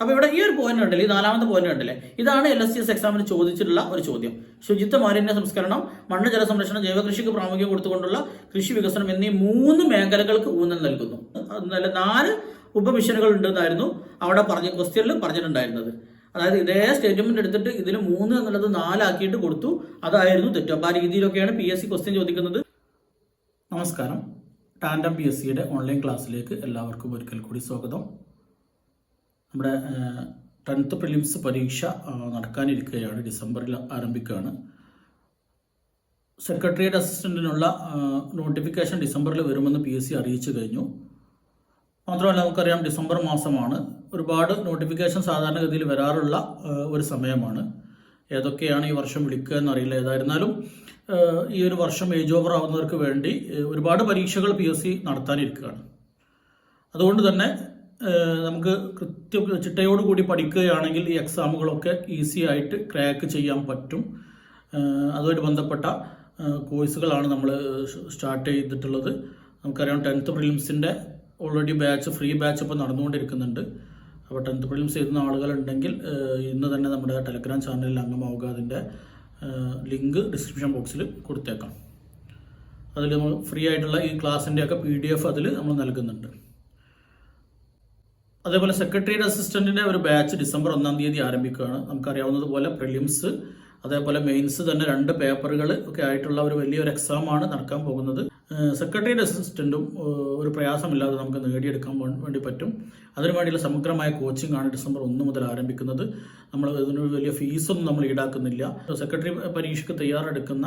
അപ്പോൾ ഇവിടെ ഈ ഒരു പോയിന്റ് ഉണ്ടല്ലേ, ഈ നാലാമത്തെ പോയിന്റ് ഉണ്ടല്ലേ, ഇതാണ് LSTS എക്സാമിന് ചോദിച്ചിട്ടുള്ള ഒരു ചോദ്യം. ശുചിത്വ, മാലിന്യ സംസ്കരണം, മണ്ണ് ജല സംരക്ഷണം, ജൈവകൃഷിക്ക് പ്രാമുഖ്യം കൊടുത്തുകൊണ്ടുള്ള കൃഷി വികസനം എന്നീ 3 മേഖലകൾക്ക് ഊന്നൽ നൽകുന്നു. 4 ഉപമിഷനുകൾ ഉണ്ടെന്നായിരുന്നു അവിടെ ക്വസ്റ്റ്യനിൽ പറഞ്ഞിട്ടുണ്ടായിരുന്നത്. അതായത് ഇതേ സ്റ്റേറ്റ്മെന്റ് എടുത്തിട്ട് ഇതിൽ 3 എന്നുള്ളത് 4 ആക്കിയിട്ട് കൊടുത്തു. അതായിരുന്നു തെറ്റ്. അപ്പോൾ ആ രീതിയിലൊക്കെയാണ് PSC ക്വസ്റ്റ്യൻ ചോദിക്കുന്നത്. നമസ്കാരം, ടാൻഡം PSCയുടെ ഓൺലൈൻ ക്ലാസ്സിലേക്ക് എല്ലാവർക്കും ഒരിക്കൽ കൂടി സ്വാഗതം. നമ്മുടെ 10th പ്രിലിംസ് പരീക്ഷ നടക്കാനിരിക്കുകയാണ്. ഡിസംബറിൽ ആരംഭിക്കുകയാണ്. സെക്രട്ടേറിയറ്റ് അസിസ്റ്റന്റിനുള്ള നോട്ടിഫിക്കേഷൻ ഡിസംബറിൽ വരുമെന്ന് PSC അറിയിച്ചു കഴിഞ്ഞു. മാത്രമല്ല നമുക്കറിയാം ഡിസംബർ മാസമാണ്. ഒരുപാട് നോട്ടിഫിക്കേഷൻ സാധാരണഗതിയിൽ വരാറുള്ള ഒരു സമയമാണ്. ഏതൊക്കെയാണ് ഈ വർഷം വിളിക്കുക എന്നറിയില്ല. ഏതായിരുന്നാലും ഈ ഒരു വർഷം ഏജ് ഓവർ ആവുന്നവർക്ക് വേണ്ടി ഒരുപാട് പരീക്ഷകൾ PSC നടത്താനിരിക്കുകയാണ്. അതുകൊണ്ട് തന്നെ നമുക്ക് ചിട്ടയോടുകൂടി പഠിക്കുകയാണെങ്കിൽ ഈ എക്സാമുകളൊക്കെ ഈസി ആയിട്ട് ക്രാക്ക് ചെയ്യാൻ പറ്റും. അതുമായിട്ട് ബന്ധപ്പെട്ട കോഴ്സുകളാണ് നമ്മൾ സ്റ്റാർട്ട് ചെയ്തിട്ടുള്ളത്. നമുക്കറിയാം 10th പ്രിലിംസിൻ്റെ ഓൾറെഡി ഫ്രീ ബാച്ച് ഇപ്പോൾ നടന്നുകൊണ്ടിരിക്കുന്നുണ്ട്. അപ്പോൾ 10th പ്രിലിംസ് എഴുതുന്ന ആളുകളുണ്ടെങ്കിൽ ഇന്ന് തന്നെ നമ്മുടെ ടെലഗ്രാം ചാനലിൽ അംഗമാവുക. അതിൻ്റെ ലിങ്ക് ഡിസ്ക്രിപ്ഷൻ ബോക്സിൽ കൊടുത്തേക്കാം. അതിൽ നമ്മൾ ഫ്രീ ആയിട്ടുള്ള ഈ ക്ലാസ്സിൻ്റെയൊക്കെ PDF അതിൽ നമ്മൾ നൽകുന്നുണ്ട്. അതേപോലെ സെക്രട്ടേറിയറ്റ് അസിസ്റ്റന്റിന്റെ ഒരു ബാച്ച് ഡിസംബർ 1-ാം തീയതി ആരംഭിക്കുകയാണ്. നമുക്കറിയാവുന്നതുപോലെ പ്രിലിംസ് അതേപോലെ മെയിൻസ് തന്നെ 2 പേപ്പറുകൾ ഒക്കെ ആയിട്ടുള്ള ഒരു വലിയൊരു എക്സാമാണ് നടക്കാൻ പോകുന്നത്. സെക്രട്ടേറിയറ്റ് അസിസ്റ്റന്റും ഒരു പ്രയാസമില്ലാതെ നമുക്ക് നേടിയെടുക്കാൻ വേണ്ടി പറ്റും. അതിനു വേണ്ടിയുള്ള സമഗ്രമായ കോച്ചിങ് ആണ് ഡിസംബർ 1 മുതൽ ആരംഭിക്കുന്നത്. നമ്മൾ ഇതിനൊരു വലിയ ഫീസൊന്നും നമ്മൾ ഈടാക്കുന്നില്ല. സെക്രട്ടറി പരീക്ഷയ്ക്ക് തയ്യാറെടുക്കുന്ന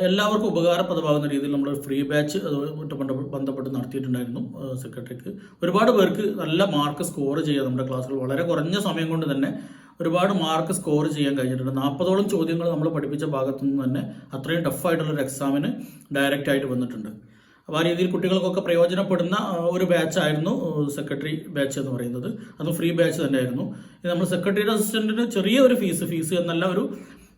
എല്ലാവർക്കും ഉപകാരപ്രദമാകുന്ന രീതിയിൽ നമ്മൾ ഫ്രീ ബാച്ച് അതുമായിട്ട് ബന്ധപ്പെട്ട് നടത്തിയിട്ടുണ്ടായിരുന്നു. സെക്രട്ടറിക്ക് ഒരുപാട് പേർക്ക് നല്ല മാർക്ക് സ്കോർ ചെയ്യാൻ നമ്മുടെ ക്ലാസ്സുകൾ വളരെ കുറഞ്ഞ സമയം കൊണ്ട് തന്നെ ഒരുപാട് മാർക്ക് സ്കോർ ചെയ്യാൻ കഴിഞ്ഞിട്ടുണ്ട്. 40ഓളം ചോദ്യങ്ങൾ നമ്മൾ പഠിപ്പിച്ച ഭാഗത്തു നിന്ന് തന്നെ അത്രയും ടഫായിട്ടുള്ളൊരു എക്സാമിന് ഡയറക്റ്റ് ആയിട്ട് വന്നിട്ടുണ്ട്. അപ്പോൾ ആ രീതിയിൽ കുട്ടികൾക്കൊക്കെ പ്രയോജനപ്പെടുന്ന ഒരു ബാച്ചായിരുന്നു സെക്രട്ടറി ബാച്ച് എന്ന് പറയുന്നത്. അതും ഫ്രീ ബാച്ച് തന്നെയായിരുന്നു. ഇത് നമ്മൾ സെക്രട്ടറി അസിസ്റ്റന്റിന് ചെറിയ ഒരു ഫീസ് എന്നല്ല, ഒരു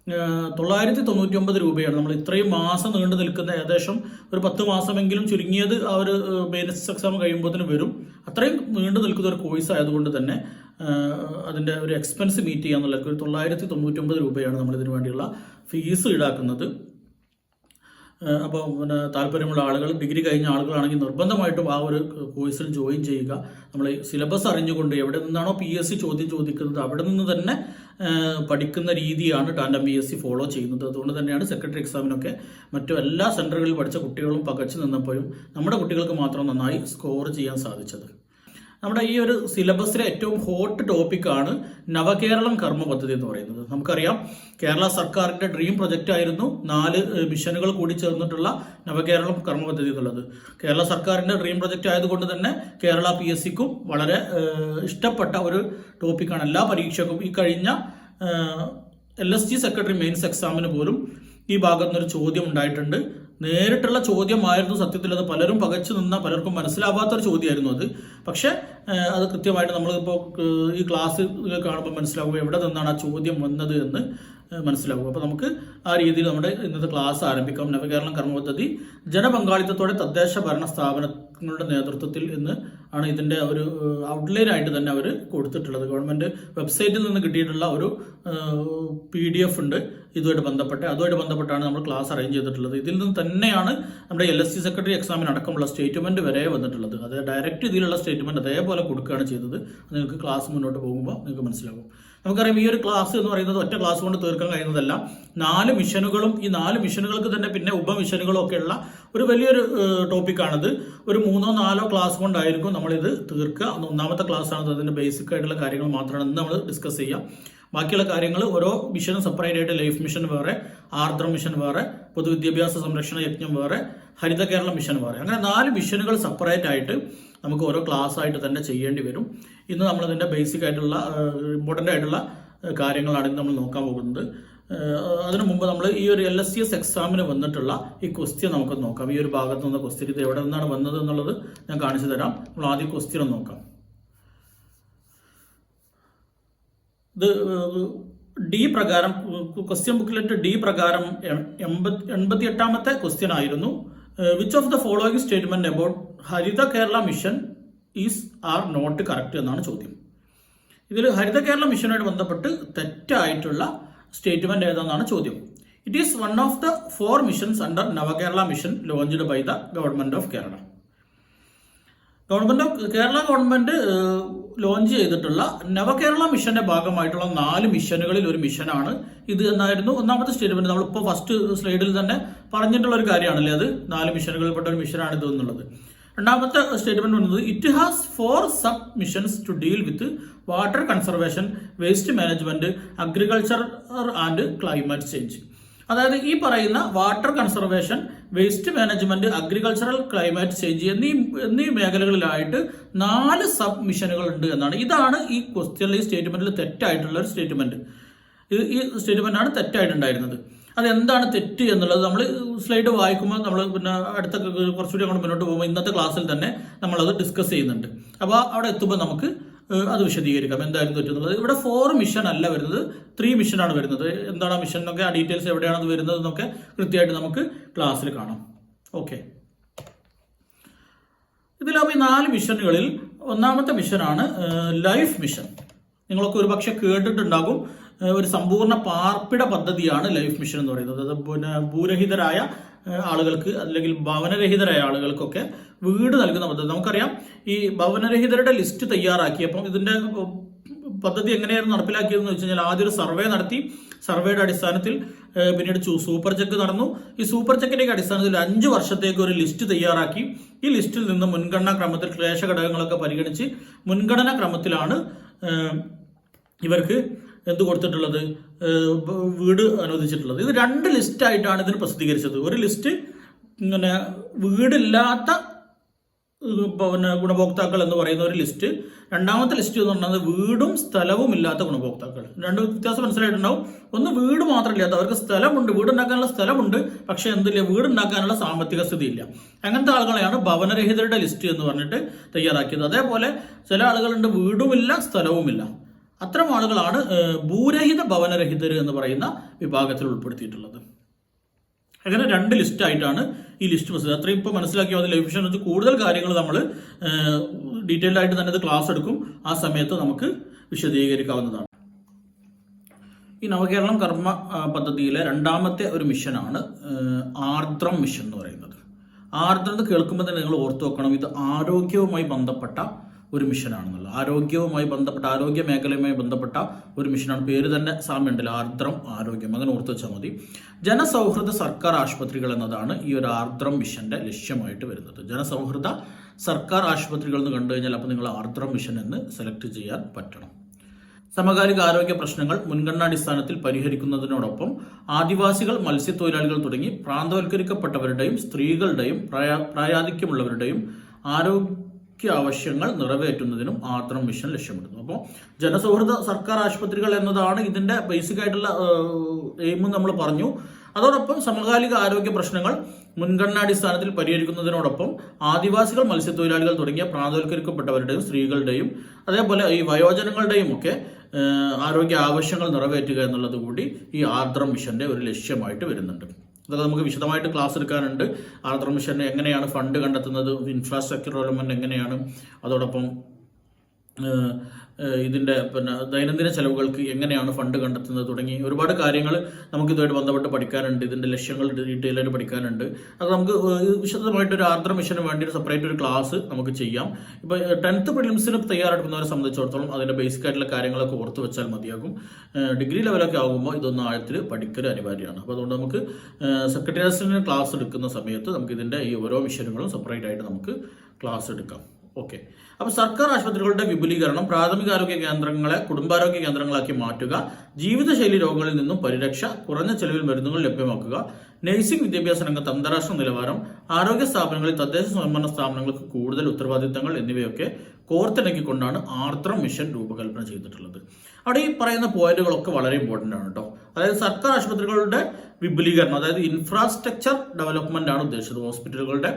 999 രൂപയാണ്. നമ്മൾ ഇത്രയും മാസം നീണ്ടു നിൽക്കുന്ന ഏകദേശം ഒരു 10 മാസമെങ്കിലും ചുരുങ്ങിയത് ആ ഒരു മെയിൻസ് എക്സാം കഴിയുമ്പോഴത്തേന് വരും. അത്രയും നീണ്ടു നിൽക്കുന്ന ഒരു കോഴ്സ് ആയതുകൊണ്ട് തന്നെ അതിൻ്റെ ഒരു എക്സ്പെൻസ് മീറ്റ് ചെയ്യാന്നുള്ള ഒരു 999 രൂപയാണ് നമ്മൾ ഇതിനു വേണ്ടിയുള്ള ഫീസ് ഈടാക്കുന്നത്. അപ്പോൾ പിന്നെ താല്പര്യമുള്ള ആളുകൾ, ഡിഗ്രി കഴിഞ്ഞ ആളുകളാണെങ്കിൽ നിർബന്ധമായിട്ടും ആ ഒരു കോഴ്സിൽ ജോയിൻ ചെയ്യുക. നമ്മൾ സിലബസ് അറിഞ്ഞുകൊണ്ട് എവിടെ നിന്നാണോ PSC ചോദ്യം ചോദിക്കുന്നത് അവിടെ നിന്ന് തന്നെ പഠിക്കുന്ന രീതിയാണ് ടാൻഡം PSC ഫോളോ ചെയ്യുന്നത്. അതുകൊണ്ട് തന്നെയാണ് സെക്രട്ടറി എക്സാമിനൊക്കെ മറ്റു എല്ലാ സെൻറ്ററുകളിൽ പഠിച്ച കുട്ടികളും പകച്ചു നിന്നപ്പോഴും നമ്മുടെ കുട്ടികൾക്ക് മാത്രം നന്നായി സ്കോർ ചെയ്യാൻ സാധിച്ചത്. നമ്മുടെ ഈ ഒരു സിലബസിലെ ഏറ്റവും ഹോട്ട് ടോപ്പിക്കാണ് നവകേരളം കർമ്മ പദ്ധതി എന്ന് പറയുന്നത്. നമുക്കറിയാം കേരള സർക്കാരിന്റെ ഡ്രീം പ്രൊജക്റ്റ് ആയിരുന്നു 4 മിഷനുകൾ കൂടി ചേർന്നിട്ടുള്ള നവകേരളം കർമ്മ പദ്ധതി എന്നുള്ളത്. കേരള സർക്കാരിന്റെ ഡ്രീം പ്രൊജക്റ്റ് ആയതുകൊണ്ട് തന്നെ കേരള PSCക്കും വളരെ ഇഷ്ടപ്പെട്ട ഒരു ടോപ്പിക്കാണ്. എല്ലാ പരീക്ഷക്കും ഈ കഴിഞ്ഞ LST സെക്രട്ടറി മെയിൻസ് എക്സാമിന് പോലും ഈ ഭാഗത്തുനിന്നൊരു ചോദ്യം ഉണ്ടായിട്ടുണ്ട്. നേരിട്ടുള്ള ചോദ്യമായിരുന്നു. സത്യത്തിൽ അത് പലരും പകച്ചു നിന്ന, പലർക്കും മനസ്സിലാവാത്തൊരു ചോദ്യമായിരുന്നു അത്. പക്ഷെ അത് കൃത്യമായിട്ട് നമ്മളിപ്പോൾ ഈ ക്ലാസ് കാണുമ്പോൾ മനസ്സിലാവും എവിടെ നിന്നാണ് ആ ചോദ്യം വന്നത് എന്ന് മനസ്സിലാവും. അപ്പോൾ നമുക്ക് ആ രീതിയിൽ നമ്മുടെ ഇന്നത്തെ ക്ലാസ് ആരംഭിക്കാം. നവകേരളം കർമ്മ പദ്ധതി ജനപങ്കാളിത്തത്തോടെ തദ്ദേശ ഭരണ സ്ഥാപനങ്ങളുടെ നേതൃത്വത്തിൽ എന്ന് ആണ് ഇതിൻ്റെ ഒരു ഔട്ട്ലൈൻ ആയിട്ട് തന്നെ അവർ കൊടുത്തിട്ടുള്ളത്. ഗവൺമെൻറ് വെബ്സൈറ്റിൽ നിന്ന് കിട്ടിയിട്ടുള്ള ഒരു PDF ഉണ്ട് അതുമായിട്ട് ബന്ധപ്പെട്ടാണ് നമ്മൾ ക്ലാസ് അറേഞ്ച് ചെയ്തിട്ടുള്ളത്. ഇതിൽ നിന്ന് തന്നെയാണ് നമ്മുടെ LST സെക്രട്ടറി എക്സാമിന് അടക്കമുള്ള സ്റ്റേറ്റ്മെന്റ് വരെ വന്നിട്ടുള്ളത്. അത് ഡയറക്റ്റ് ഇതിലുള്ള സ്റ്റേറ്റ്മെന്റ് അതേപോലെ കൊടുക്കുകയാണ് ചെയ്തത്. നിങ്ങൾക്ക് ക്ലാസ് മുന്നോട്ട് പോകുമ്പോൾ നിങ്ങൾക്ക് മനസ്സിലാകും. നമുക്കറിയാം ഈ ഒരു ക്ലാസ് എന്ന് പറയുന്നത് ഒറ്റ ക്ലാസ് കൊണ്ട് തീർക്കാൻ കഴിയുന്നതല്ല. 4 മിഷനുകളും ഈ 4 മിഷനുകൾക്ക് തന്നെ പിന്നെ ഉപമിഷനുകളും ഒക്കെയുള്ള ഒരു വലിയൊരു ടോപ്പിക്കാണിത്. ഒരു 3-4 ക്ലാസ് കൊണ്ടായിരിക്കും നമ്മളിത് തീർക്കുക. 1-ാമത്തെ ക്ലാസ്സാണ്. അതിൻ്റെ ബേസിക് ആയിട്ടുള്ള കാര്യങ്ങൾ മാത്രമാണ് ഇന്ന് നമ്മൾ ഡിസ്കസ് ചെയ്യാം. ബാക്കിയുള്ള കാര്യങ്ങൾ ഓരോ മിഷനും സെപ്പറേറ്റ് ആയിട്ട്, ലൈഫ് മിഷൻ വേറെ, ആർദ്രം മിഷൻ വേറെ, പൊതുവിദ്യാഭ്യാസ സംരക്ഷണ യജ്ഞം വേറെ, ഹരിത കേരള മിഷൻ വേറെ, അങ്ങനെ 4 മിഷനുകൾ സെപ്പറേറ്റ് ആയിട്ട് നമുക്ക് ഓരോ ക്ലാസ് ആയിട്ട് തന്നെ ചെയ്യേണ്ടി വരും. ഇന്ന് നമ്മളതിൻ്റെ ബേസിക് ആയിട്ടുള്ള ഇമ്പോർട്ടൻ്റ് ആയിട്ടുള്ള കാര്യങ്ങളാണ് നമ്മൾ നോക്കാൻ പോകുന്നത്. അതിനു മുമ്പ് നമ്മൾ ഈ ഒരു LSTS എക്സാമിന് വന്നിട്ടുള്ള ഈ ക്വസ്റ്റ്യൻ നമുക്ക് നോക്കാം. ഈ ഒരു ഭാഗത്ത് നിന്ന് ക്വസ്റ്റ്യൻ ഇത് എവിടെ നിന്നാണ് വന്നത് എന്നുള്ളത് ഞാൻ കാണിച്ചു തരാം. നമ്മൾ ആദ്യം ക്വസ്റ്റ്യൻ ഒന്ന് നോക്കാം. ഇത് D പ്രകാരം ക്വസ്റ്റ്യൻ ബുക്കിലെറ്റ് D പ്രകാരം 88ാമത്തെ ക്വസ്റ്റ്യൻ ആയിരുന്നു. Which of the following statement about Haritha Kerala mission is are not correct എന്നാണ് ചോദ്യം. ഇതിൽ ഹരിത കേരള മിഷനുമായിട്ട് ബന്ധപ്പെട്ട് തെറ്റായിട്ടുള്ള സ്റ്റേറ്റ്മെന്റ് ഏതാണെന്നാണ് ചോദ്യം. It is one of the 4 missions under Navakerala mission launched by the government of Kerala. Kerala government launch ചെയ്തിട്ടുള്ള നവകേരള മിഷന്റെ ഭാഗമായിട്ടുള്ള 4 മിഷനുകളിൽ ഒരു മിഷനാണ് ഇത് എന്നായിരുന്നു ഒന്നാമത്തെ സ്റ്റേറ്റ്മെന്റ്. നമ്മളിപ്പോൾ ഫസ്റ്റ് സ്ലൈഡിൽ തന്നെ പറഞ്ഞിട്ടുള്ള ഒരു കാര്യമാണല്ലേ, അത് 4 മിഷനുകളിൽപ്പെട്ട ഒരു മിഷനാണ് ഇത് എന്നുള്ളത്. രണ്ടാമത്തെ സ്റ്റേറ്റ്മെന്റ് പറയുന്നത് it has 4 sub missions to deal with water conservation, waste management, agriculture and climate change. അതായത് ഈ പറയുന്ന water conservation, waste management, agricultural, climate change എന്നീ മേഖലകളിലായിട്ട് 4 സബ് മിഷനുകൾ ഉണ്ട് എന്നാണ്. ഇതാണ് ഈ ക്വസ്റ്റ്യനിൽ, ഈ സ്റ്റേറ്റ്മെന്റിൽ തെറ്റായിട്ടുള്ള ഒരു സ്റ്റേറ്റ്മെന്റ്. ഈ സ്റ്റേറ്റ്മെന്റാണ് തെറ്റായിട്ടുണ്ടായിരുന്നത്. അതെന്താണ് തെറ്റ് എന്നുള്ളത് നമ്മൾ സ്ലൈഡ് വായിക്കുമ്പോൾ നമ്മൾ പിന്നെ അടുത്ത കുറച്ചുകൂടി അങ്ങോട്ട് മുന്നോട്ട് പോകുമ്പോൾ ഇന്നത്തെ ക്ലാസ്സിൽ തന്നെ നമ്മളത് ഡിസ്കസ് ചെയ്യുന്നുണ്ട്. അപ്പോൾ അവിടെ എത്തുമ്പോൾ നമുക്ക് അത് വിശദീകരിക്കാം എന്തായിരുന്നു തെറ്റുന്നുള്ളത്. ഇവിടെ 4 മിഷൻ അല്ല വരുന്നത്, 3 മിഷനാണ് വരുന്നത്. എന്താണ് ആ മിഷൻ എന്നൊക്കെ, ആ ഡീറ്റെയിൽസ് എവിടെയാണ് അത് വരുന്നത് എന്നൊക്കെ കൃത്യമായിട്ട് നമുക്ക് ക്ലാസ്സിൽ കാണാം. ഓക്കെ, ഇതിലാവുമ്പോൾ ഈ 4 മിഷനുകളിൽ ഒന്നാമത്തെ മിഷനാണ് ലൈഫ് മിഷൻ. നിങ്ങളൊക്കെ ഒരു പക്ഷെ കേട്ടിട്ടുണ്ടാകും. ഒരു സമ്പൂർണ്ണ പാർപ്പിട പദ്ധതിയാണ് ലൈഫ് മിഷൻ എന്ന് പറയുന്നത്. അത് പിന്നെ ഭൂരഹിതരായ ആളുകൾക്ക് അല്ലെങ്കിൽ ഭവനരഹിതരായ ആളുകൾക്കൊക്കെ വീട് നൽകുന്ന പദ്ധതി. നമുക്കറിയാം ഈ ഭവനരഹിതരുടെ ലിസ്റ്റ് തയ്യാറാക്കിയപ്പം ഇതിന്റെ പദ്ധതി എങ്ങനെയായിരുന്നു നടപ്പിലാക്കിയതെന്ന് വെച്ച് കഴിഞ്ഞാൽ ആദ്യം ഒരു സർവേ നടത്തി. സർവേയുടെ അടിസ്ഥാനത്തിൽ പിന്നീട് സൂപ്പർ ചെക്ക് നടന്നു. ഈ സൂപ്പർ ചെക്കിന്റെ അടിസ്ഥാനത്തിൽ 5 വർഷത്തേക്ക് ഒരു ലിസ്റ്റ് തയ്യാറാക്കി. ഈ ലിസ്റ്റിൽ നിന്ന് മുൻഗണനാ ക്രമത്തിൽ ക്ലേശ ഘടകങ്ങളൊക്കെ പരിഗണിച്ച് മുൻഗണനാ ക്രമത്തിലാണ് ഇവർക്ക് എന്ത് കൊടുത്തിട്ടുള്ളത്, വീട് അനുവദിച്ചിട്ടുള്ളത്. ഇത് 2 ലിസ്റ്റായിട്ടാണ് ഇതിന് പ്രസിദ്ധീകരിച്ചത്. ഒരു ലിസ്റ്റ് ഇങ്ങനെ വീടില്ലാത്ത പിന്നെ ഗുണഭോക്താക്കൾ എന്ന് പറയുന്ന ഒരു ലിസ്റ്റ്. രണ്ടാമത്തെ ലിസ്റ്റ് എന്ന് പറഞ്ഞത് വീടും സ്ഥലവും ഇല്ലാത്ത ഗുണഭോക്താക്കൾ. 2 വ്യത്യാസം മനസ്സിലായിട്ടുണ്ടാവും. ഒന്ന് വീട് മാത്രമില്ലാത്ത, അവർക്ക് സ്ഥലമുണ്ട്, വീടുണ്ടാക്കാനുള്ള സ്ഥലമുണ്ട്, പക്ഷെ എന്തില്ല, വീടുണ്ടാക്കാനുള്ള സാമ്പത്തിക സ്ഥിതി ഇല്ല. അങ്ങനത്തെ ആളുകളെയാണ് ഭവനരഹിതരുടെ ലിസ്റ്റ് എന്ന് പറഞ്ഞിട്ട് തയ്യാറാക്കിയത്. അതേപോലെ ചില ആളുകളുണ്ട് വീടുമില്ല സ്ഥലവുമില്ല. അത്തരം ആളുകളാണ് ഭൂരഹിത ഭവനരഹിതർ എന്ന് പറയുന്ന വിഭാഗത്തിൽ ഉൾപ്പെടുത്തിയിട്ടുള്ളത്. അങ്ങനെ 2 ലിസ്റ്റായിട്ടാണ് ഈ ലിസ്റ്റ് പ്രസിദ്ധീകരിച്ചത്. അത്രയും ഇപ്പോൾ മനസ്സിലാക്കിയാൽ മതി. ലൈഫ് മിഷനെ വെച്ച് കൂടുതൽ കാര്യങ്ങൾ നമ്മൾ ഡീറ്റെയിൽഡ് ആയിട്ട് തന്നെ ഇത് ക്ലാസ് എടുക്കും. ആ സമയത്ത് നമുക്ക് വിശദീകരിക്കാവുന്നതാണ്. ഈ നവകേരളം കർമ്മ പദ്ധതിയിലെ രണ്ടാമത്തെ ഒരു മിഷനാണ് ആർദ്രം മിഷൻ എന്ന് പറയുന്നത്. ആർദ്രം എന്ന് കേൾക്കുമ്പോൾ തന്നെ നിങ്ങൾ ഓർത്തു വെക്കണം, ഇത് ആരോഗ്യവുമായി ബന്ധപ്പെട്ട ഒരു മിഷനാണെന്നുള്ളത്. ആരോഗ്യവുമായി ബന്ധപ്പെട്ട, ആരോഗ്യ മേഖലയുമായി ബന്ധപ്പെട്ട ഒരു മിഷനാണ്. പേര് തന്നെ സാമ്യമുണ്ടല്ലോ, ആർദ്രം ആരോഗ്യം, അങ്ങനെ ഓർത്ത് വെച്ചാൽ മതി. ജനസൗഹൃദ സർക്കാർ ആശുപത്രികൾ എന്നതാണ് ഈ ഒരു ആർദ്രം മിഷന്റെ ലക്ഷ്യമായിട്ട് വരുന്നത്. ജനസൗഹൃദ സർക്കാർ ആശുപത്രികൾ എന്ന് കണ്ടു കഴിഞ്ഞാൽ അപ്പോൾ നിങ്ങൾ ആർദ്രം മിഷൻ എന്ന് സെലക്ട് ചെയ്യാൻ പറ്റണം. സമകാലിക ആരോഗ്യ പ്രശ്നങ്ങൾ മുൻഗണനാടിസ്ഥാനത്തിൽ പരിഹരിക്കുന്നതിനോടൊപ്പം ആദിവാസികൾ, മത്സ്യത്തൊഴിലാളികൾ തുടങ്ങി പ്രാന്തവൽക്കരിക്കപ്പെട്ടവരുടെയും സ്ത്രീകളുടെയും പ്രായാധിക്യമുള്ളവരുടെയും ആരോഗ്യ ആവശ്യങ്ങൾ നിറവേറ്റുന്നതിനും ആർദ്രം മിഷൻ ലക്ഷ്യമിടുന്നു. അപ്പോൾ ജനസൗഹൃദ സർക്കാർ ആശുപത്രികൾ എന്നതാണ് ഇതിന്റെ ബേസിക് ആയിട്ടുള്ള എയിം നമ്മൾ പറഞ്ഞു. അതോടൊപ്പം സമകാലിക ആരോഗ്യ പ്രശ്നങ്ങൾ മുൻഗണനാടിസ്ഥാനത്തിൽ പരിഹരിക്കുന്നതിനോടൊപ്പം ആദിവാസികൾ, മത്സ്യത്തൊഴിലാളികൾ തുടങ്ങിയ പ്രാന്തവൽക്കരിക്കപ്പെട്ടവരുടെയും സ്ത്രീകളുടെയും അതേപോലെ ഈ വയോജനങ്ങളുടെയും ഒക്കെ ആരോഗ്യ ആവശ്യങ്ങൾ നിറവേറ്റുക എന്നുള്ളത് കൂടി ഈ ആർദ്രം മിഷന്റെ ഒരു ലക്ഷ്യമായിട്ട് വരുന്നുണ്ട്. അതൊക്കെ നമുക്ക് വിശദമായിട്ട് ക്ലാസ് എടുക്കാനുണ്ട്. ആർദ്രം മിഷന് എങ്ങനെയാണ് ഫണ്ട് കണ്ടെത്തുന്നത്, ഇൻഫ്രാസ്ട്രക്ചർ ഡെവലപ്മെന്റ് എങ്ങനെയാണ്, അതോടൊപ്പം ഇതിന്റെ പിന്നെ ദൈനംദിന ചെലവുകൾക്ക് എങ്ങനെയാണ് ഫണ്ട് കണ്ടെത്തുന്നത് തുടങ്ങി ഒരുപാട് കാര്യങ്ങൾ നമുക്ക് ഇതുമായിട്ട് ബന്ധപ്പെട്ട് പഠിക്കാനുണ്ട്. ഇതിന്റെ ലക്ഷ്യങ്ങൾ ഡീറ്റെയിൽ ആയിട്ട് പഠിക്കാനുണ്ട്. അത് നമുക്ക് വിശദമായിട്ട് ഒരു ആർദ്രം മിഷന് വേണ്ടി ഒരു സെപ്പറേറ്റ് ഒരു ക്ലാസ് നമുക്ക് ചെയ്യാം. ഇപ്പൊ 10th പ്രിലിംസിന് തയ്യാറെടുക്കുന്നവരെ സംബന്ധിച്ചിടത്തോളം അതിന്റെ ബേസിക് ആയിട്ടുള്ള കാര്യങ്ങളൊക്കെ ഓർത്ത് വെച്ചാൽ മതിയാകും. ഡിഗ്രി ലെവലൊക്കെ ആകുമ്പോൾ ഇതൊന്നും ആഴത്തിൽ പഠിക്കൽ അനിവാര്യമാണ്. അപ്പോൾ അതുകൊണ്ട് നമുക്ക് സെക്രട്ടേറിയറ്റിന് ക്ലാസ് എടുക്കുന്ന സമയത്ത് നമുക്ക് ഇതിന്റെ ഈ ഓരോ മിഷനുകളും സെപ്പറേറ്റ് ആയിട്ട് നമുക്ക് ക്ലാസ് എടുക്കാം. ഓക്കെ, അപ്പോൾ സർക്കാർ ആശുപത്രികളുടെ വിപുലീകരണം, പ്രാഥമികാരോഗ്യ കേന്ദ്രങ്ങളെ കുടുംബാരോഗ്യ കേന്ദ്രങ്ങളാക്കി മാറ്റുക, ജീവിതശൈലി രോഗങ്ങളിൽ നിന്നും പരിരക്ഷ, കുറഞ്ഞ ചെലവിൽ മരുന്നുകൾ ലഭ്യമാക്കുക, നഴ്സിംഗ് വിദ്യാഭ്യാസ രംഗത്ത് അന്താരാഷ്ട്ര നിലവാരം, ആരോഗ്യ സ്ഥാപനങ്ങളിൽ തദ്ദേശ സ്വയംഭരണ സ്ഥാപനങ്ങൾക്ക് കൂടുതൽ ഉത്തരവാദിത്തങ്ങൾ എന്നിവയൊക്കെ കോർത്തിണക്കിക്കൊണ്ടാണ് ആർദ്രം മിഷൻ രൂപകൽപ്പന ചെയ്തിട്ടുള്ളത്. അവിടെ ഈ പറയുന്ന പോയിന്റുകളൊക്കെ വളരെ ഇമ്പോർട്ടൻ്റ് ആണ് കേട്ടോ. അതായത് സർക്കാർ ആശുപത്രികളുടെ വിപുലീകരണം, അതായത് ഇൻഫ്രാസ്ട്രക്ചർ ഡെവലപ്മെന്റ് ആണ് ഉദ്ദേശിച്ചത്. ഹോസ്പിറ്റലുകളുടെ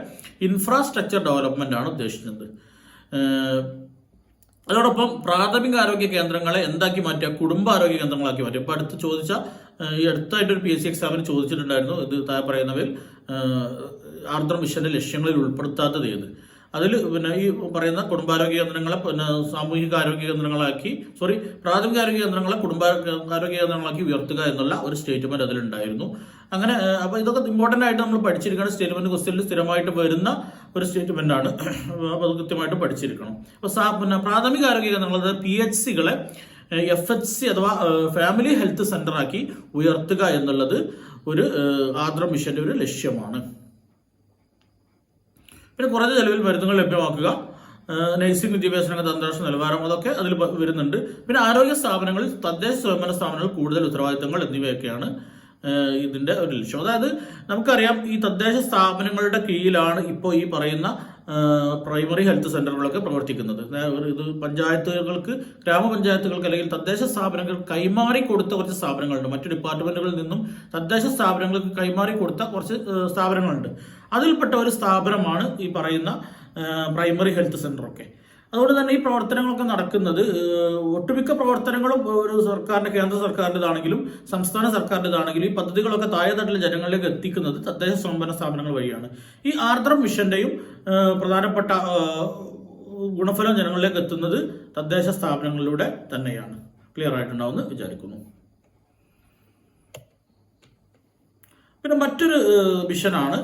ഇൻഫ്രാസ്ട്രക്ചർ ഡെവലപ്മെന്റ് ആണ് ഉദ്ദേശിക്കുന്നത്. അതോടൊപ്പം പ്രാഥമിക ആരോഗ്യ കേന്ദ്രങ്ങളെ എന്താക്കി മാറ്റുക, കുടുംബാരോഗ്യ കേന്ദ്രങ്ങളാക്കി മാറ്റുക. ഇപ്പൊ അടുത്ത് ചോദിച്ച ഈ അടുത്തായിട്ടൊരു PSC എക്സാമിന് ചോദിച്ചിട്ടുണ്ടായിരുന്നു, ഇത് താഴെ പറയുന്നവയിൽ ആർദ്രം മിഷന്റെ ലക്ഷ്യങ്ങളിൽ ഉൾപ്പെടുത്താത്തത് ഏത്. അതിൽ പിന്നെ ഈ പറയുന്ന കുടുംബാരോഗ്യ കേന്ദ്രങ്ങളെ പിന്നെ സാമൂഹിക ആരോഗ്യ കേന്ദ്രങ്ങളാക്കി പ്രാഥമിക ആരോഗ്യ കേന്ദ്രങ്ങളെ കുടുംബാരോഗ്യ കേന്ദ്രങ്ങളാക്കി ഉയർത്തുക എന്നുള്ള ഒരു സ്റ്റേറ്റ്മെന്റ് അതിലുണ്ടായിരുന്നു. അങ്ങനെ അപ്പോൾ ഇതൊക്കെ ഇമ്പോർട്ടൻ്റ് ആയിട്ട് നമ്മൾ പഠിച്ചിരിക്കണം. സ്റ്റേറ്റ്മെന്റ് ക്വസ്റ്റ്യനിൽ സ്ഥിരമായിട്ട് വരുന്ന ഒരു സ്റ്റേറ്റ്മെന്റ് ആണ്. അപ്പോൾ അത് കൃത്യമായിട്ട് പഠിച്ചിരിക്കണം. അപ്പോൾ പിന്നെ പ്രാഥമിക ആരോഗ്യ കേന്ദ്രങ്ങൾ, അതായത് PHCകളെ FHC അഥവാ ഫാമിലി ഹെൽത്ത് സെന്റർ ആക്കി ഉയർത്തുക എന്നുള്ളത് ഒരു ആർദ്ര മിഷന്റെ ഒരു ലക്ഷ്യമാണ്. പിന്നെ കുറഞ്ഞ ചെലവിൽ മരുന്നുകൾ ലഭ്യമാക്കുക, നഴ്സിംഗ് വിദ്യാഭ്യാസ രംഗത്ത് അന്താരാഷ്ട്ര നിലവാരം, അതൊക്കെ അതിൽ വരുന്നുണ്ട്. പിന്നെ ആരോഗ്യ സ്ഥാപനങ്ങളിൽ തദ്ദേശ സ്വയംഭരണ സ്ഥാപനങ്ങൾ കൂടുതൽ ഉത്തരവാദിത്തങ്ങൾ എന്നിവയൊക്കെയാണ് ഇതിന്റെ ഒരു ലക്ഷ്യം. അതായത് നമുക്കറിയാം, ഈ തദ്ദേശ സ്ഥാപനങ്ങളുടെ കീഴിലാണ് ഇപ്പോൾ ഈ പറയുന്ന പ്രൈമറി ഹെൽത്ത് സെന്ററുകളൊക്കെ പ്രവർത്തിക്കുന്നത്. ഇത് പഞ്ചായത്തുകൾക്ക്, ഗ്രാമപഞ്ചായത്തുകൾക്ക് അല്ലെങ്കിൽ തദ്ദേശ സ്ഥാപനങ്ങൾ കൈമാറി കൊടുത്ത കുറച്ച് സ്ഥാപനങ്ങളുണ്ട്. മറ്റു ഡിപ്പാർട്ട്മെന്റുകളിൽ നിന്നും തദ്ദേശ സ്ഥാപനങ്ങൾക്ക് കൈമാറി കൊടുത്ത കുറച്ച് സ്ഥാപനങ്ങളുണ്ട്. അതിൽപ്പെട്ട ഒരു സ്ഥാപനമാണ് ഈ പറയുന്ന പ്രൈമറി ഹെൽത്ത് സെന്ററൊക്കെ. അതുകൊണ്ട് തന്നെ ഈ പ്രവർത്തനങ്ങളൊക്കെ നടക്കുന്നത്, ഒട്ടുമിക്ക പ്രവർത്തനങ്ങളും ഒരു സർക്കാരിന്റെ, കേന്ദ്ര സർക്കാരിൻ്റെതാണെങ്കിലും സംസ്ഥാന സർക്കാരിൻ്റെതാണെങ്കിലും ഈ പദ്ധതികളൊക്കെ താഴെത്തട്ടിലെ ജനങ്ങളിലേക്ക് എത്തിക്കുന്നത് തദ്ദേശ സ്വയംഭരണ സ്ഥാപനങ്ങൾ വഴിയാണ്. ഈ ആർദ്രം മിഷന്റെയും പ്രധാനപ്പെട്ട ഗുണഫലം ജനങ്ങളിലേക്ക് എത്തുന്നത് തദ്ദേശ സ്ഥാപനങ്ങളിലൂടെ തന്നെയാണ്. ക്ലിയർ ആയിട്ടുണ്ടാവുമെന്ന് വിചാരിക്കുന്നു. പിന്നെ മറ്റൊരു മിഷനാണ്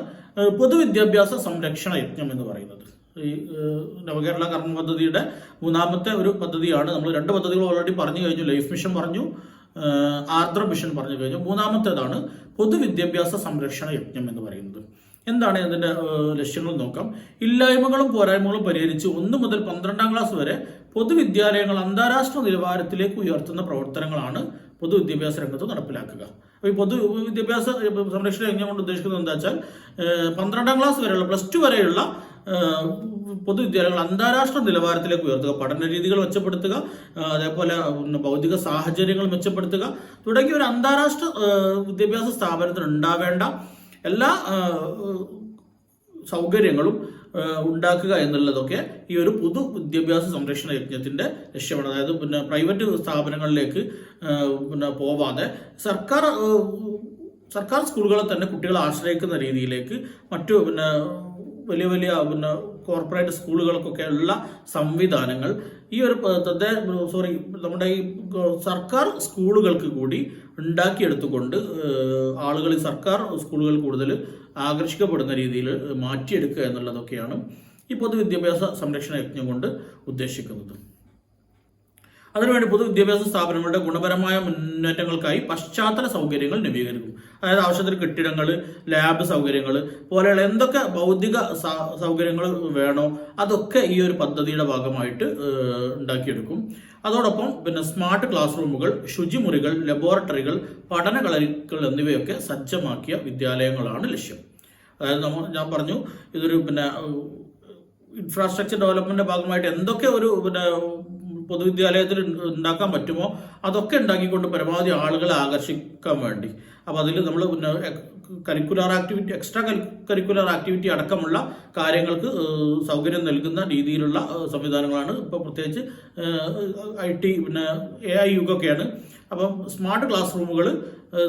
പൊതുവിദ്യാഭ്യാസ സംരക്ഷണ യജ്ഞം എന്ന് പറയുന്നത്. ഈ നവകേരള കർമ്മ പദ്ധതിയുടെ മൂന്നാമത്തെ ഒരു പദ്ധതിയാണ്. നമ്മൾ 2 പദ്ധതികൾ ഓൾറെഡി പറഞ്ഞു കഴിഞ്ഞു. ലൈഫ് മിഷൻ പറഞ്ഞു, ആർദ്ര മിഷൻ പറഞ്ഞു കഴിഞ്ഞു. മൂന്നാമത്തേതാണ് പൊതുവിദ്യാഭ്യാസ സംരക്ഷണ യജ്ഞം എന്ന് പറയുന്നത്. എന്താണ് ഇതിന്റെ ലക്ഷ്യങ്ങൾ നോക്കാം. ഇല്ലായ്മകളും പോരായ്മകളും പരിഹരിച്ച് 1 മുതൽ 12ാം ക്ലാസ് വരെ പൊതുവിദ്യാലയങ്ങൾ അന്താരാഷ്ട്ര നിലവാരത്തിലേക്ക് ഉയർത്തുന്ന പ്രവർത്തനങ്ങളാണ് പൊതുവിദ്യാഭ്യാസ രംഗത്ത് നടപ്പിലാക്കുക. ഈ പൊതുവിദ്യാഭ്യാസ സംരക്ഷണ യജ്ഞം കൊണ്ട് ഉദ്ദേശിക്കുന്നത് എന്താ വെച്ചാൽ 12ാം ക്ലാസ് വരെയുള്ള, +2 വരെയുള്ള പൊതുവിദ്യാലയങ്ങൾ അന്താരാഷ്ട്ര നിലവാരത്തിലേക്ക് ഉയർത്തുക, പഠന രീതികൾ മെച്ചപ്പെടുത്തുക, അതേപോലെ ഭൗതിക സാഹചര്യങ്ങൾ മെച്ചപ്പെടുത്തുക തുടങ്ങിയ ഒരു അന്താരാഷ്ട്ര വിദ്യാഭ്യാസ സ്ഥാപനത്തിന് ഉണ്ടാവേണ്ട എല്ലാ സൗകര്യങ്ങളും ഉണ്ടാക്കുക എന്നുള്ളതൊക്കെ ഈ ഒരു പൊതു വിദ്യാഭ്യാസ സംരക്ഷണ യജ്ഞത്തിന്റെ ലക്ഷ്യമാണ്. അതായത് പിന്നെ പ്രൈവറ്റ് സ്ഥാപനങ്ങളിലേക്ക് പോവാതെ സർക്കാർ സ്കൂളുകളെ തന്നെ കുട്ടികളെ ആശ്രയിക്കുന്ന രീതിയിലേക്ക് മറ്റു വലിയ കോർപ്പറേറ്റ് സ്കൂളുകൾക്കൊക്കെ ഉള്ള സംവിധാനങ്ങൾ ഈ ഒരു നമ്മുടെ ഈ സർക്കാർ സ്കൂളുകൾക്ക് കൂടി ഉണ്ടാക്കിയെടുത്തുകൊണ്ട് ആളുകൾ ഈ സർക്കാർ സ്കൂളുകൾ കൂടുതൽ ആകർഷിക്കപ്പെടുന്ന രീതിയിൽ മാറ്റിയെടുക്കുക എന്നുള്ളതൊക്കെയാണ് ഈ പൊതുവിദ്യാഭ്യാസ സംരക്ഷണ യജ്ഞം കൊണ്ട് ഉദ്ദേശിക്കുന്നത്. അതിനുവേണ്ടി പൊതുവിദ്യാഭ്യാസ സ്ഥാപനങ്ങളുടെ ഗുണപരമായ മുന്നേറ്റങ്ങൾക്കായി പശ്ചാത്തല സൗകര്യങ്ങൾ നവീകരിക്കും. അതായത് ആവശ്യത്തിന് കെട്ടിടങ്ങൾ, ലാബ് സൗകര്യങ്ങൾ പോലെയുള്ള എന്തൊക്കെ ഭൗതിക സൗകര്യങ്ങൾ വേണോ അതൊക്കെ ഈ ഒരു പദ്ധതിയുടെ ഭാഗമായിട്ട് ഉണ്ടാക്കിയെടുക്കും. അതോടൊപ്പം സ്മാർട്ട് ക്ലാസ് റൂമുകൾ, ശുചിമുറികൾ, ലബോറട്ടറികൾ, പഠന കളരികൾ എന്നിവയൊക്കെ സജ്ജമാക്കിയ വിദ്യാലയങ്ങളാണ് ലക്ഷ്യം. അതായത് ഞാൻ പറഞ്ഞു, ഇതൊരു ഇൻഫ്രാസ്ട്രക്ചർ ഡെവലപ്മെന്റിന്റെ ഭാഗമായിട്ട് എന്തൊക്കെ ഒരു പൊതുവിദ്യാലയത്തിൽ ഉണ്ടാക്കാൻ പറ്റുമോ അതൊക്കെ ഉണ്ടാക്കിക്കൊണ്ട് പരമാവധി ആളുകളെ ആകർഷിക്കാൻ വേണ്ടി. അപ്പോൾ അതിൽ നമ്മൾ curricular activity, extra curricular activity അടക്കമുള്ള കാര്യങ്ങൾക്ക് സൗകര്യം നൽകുന്ന രീതിയിലുള്ള സംവിധാനങ്ങളാണ് ഇപ്പോൾ പ്രത്യേകിച്ച് IT AI യുഗമൊക്കെയാണ്. അപ്പം സ്മാർട്ട് ക്ലാസ് റൂമുകൾ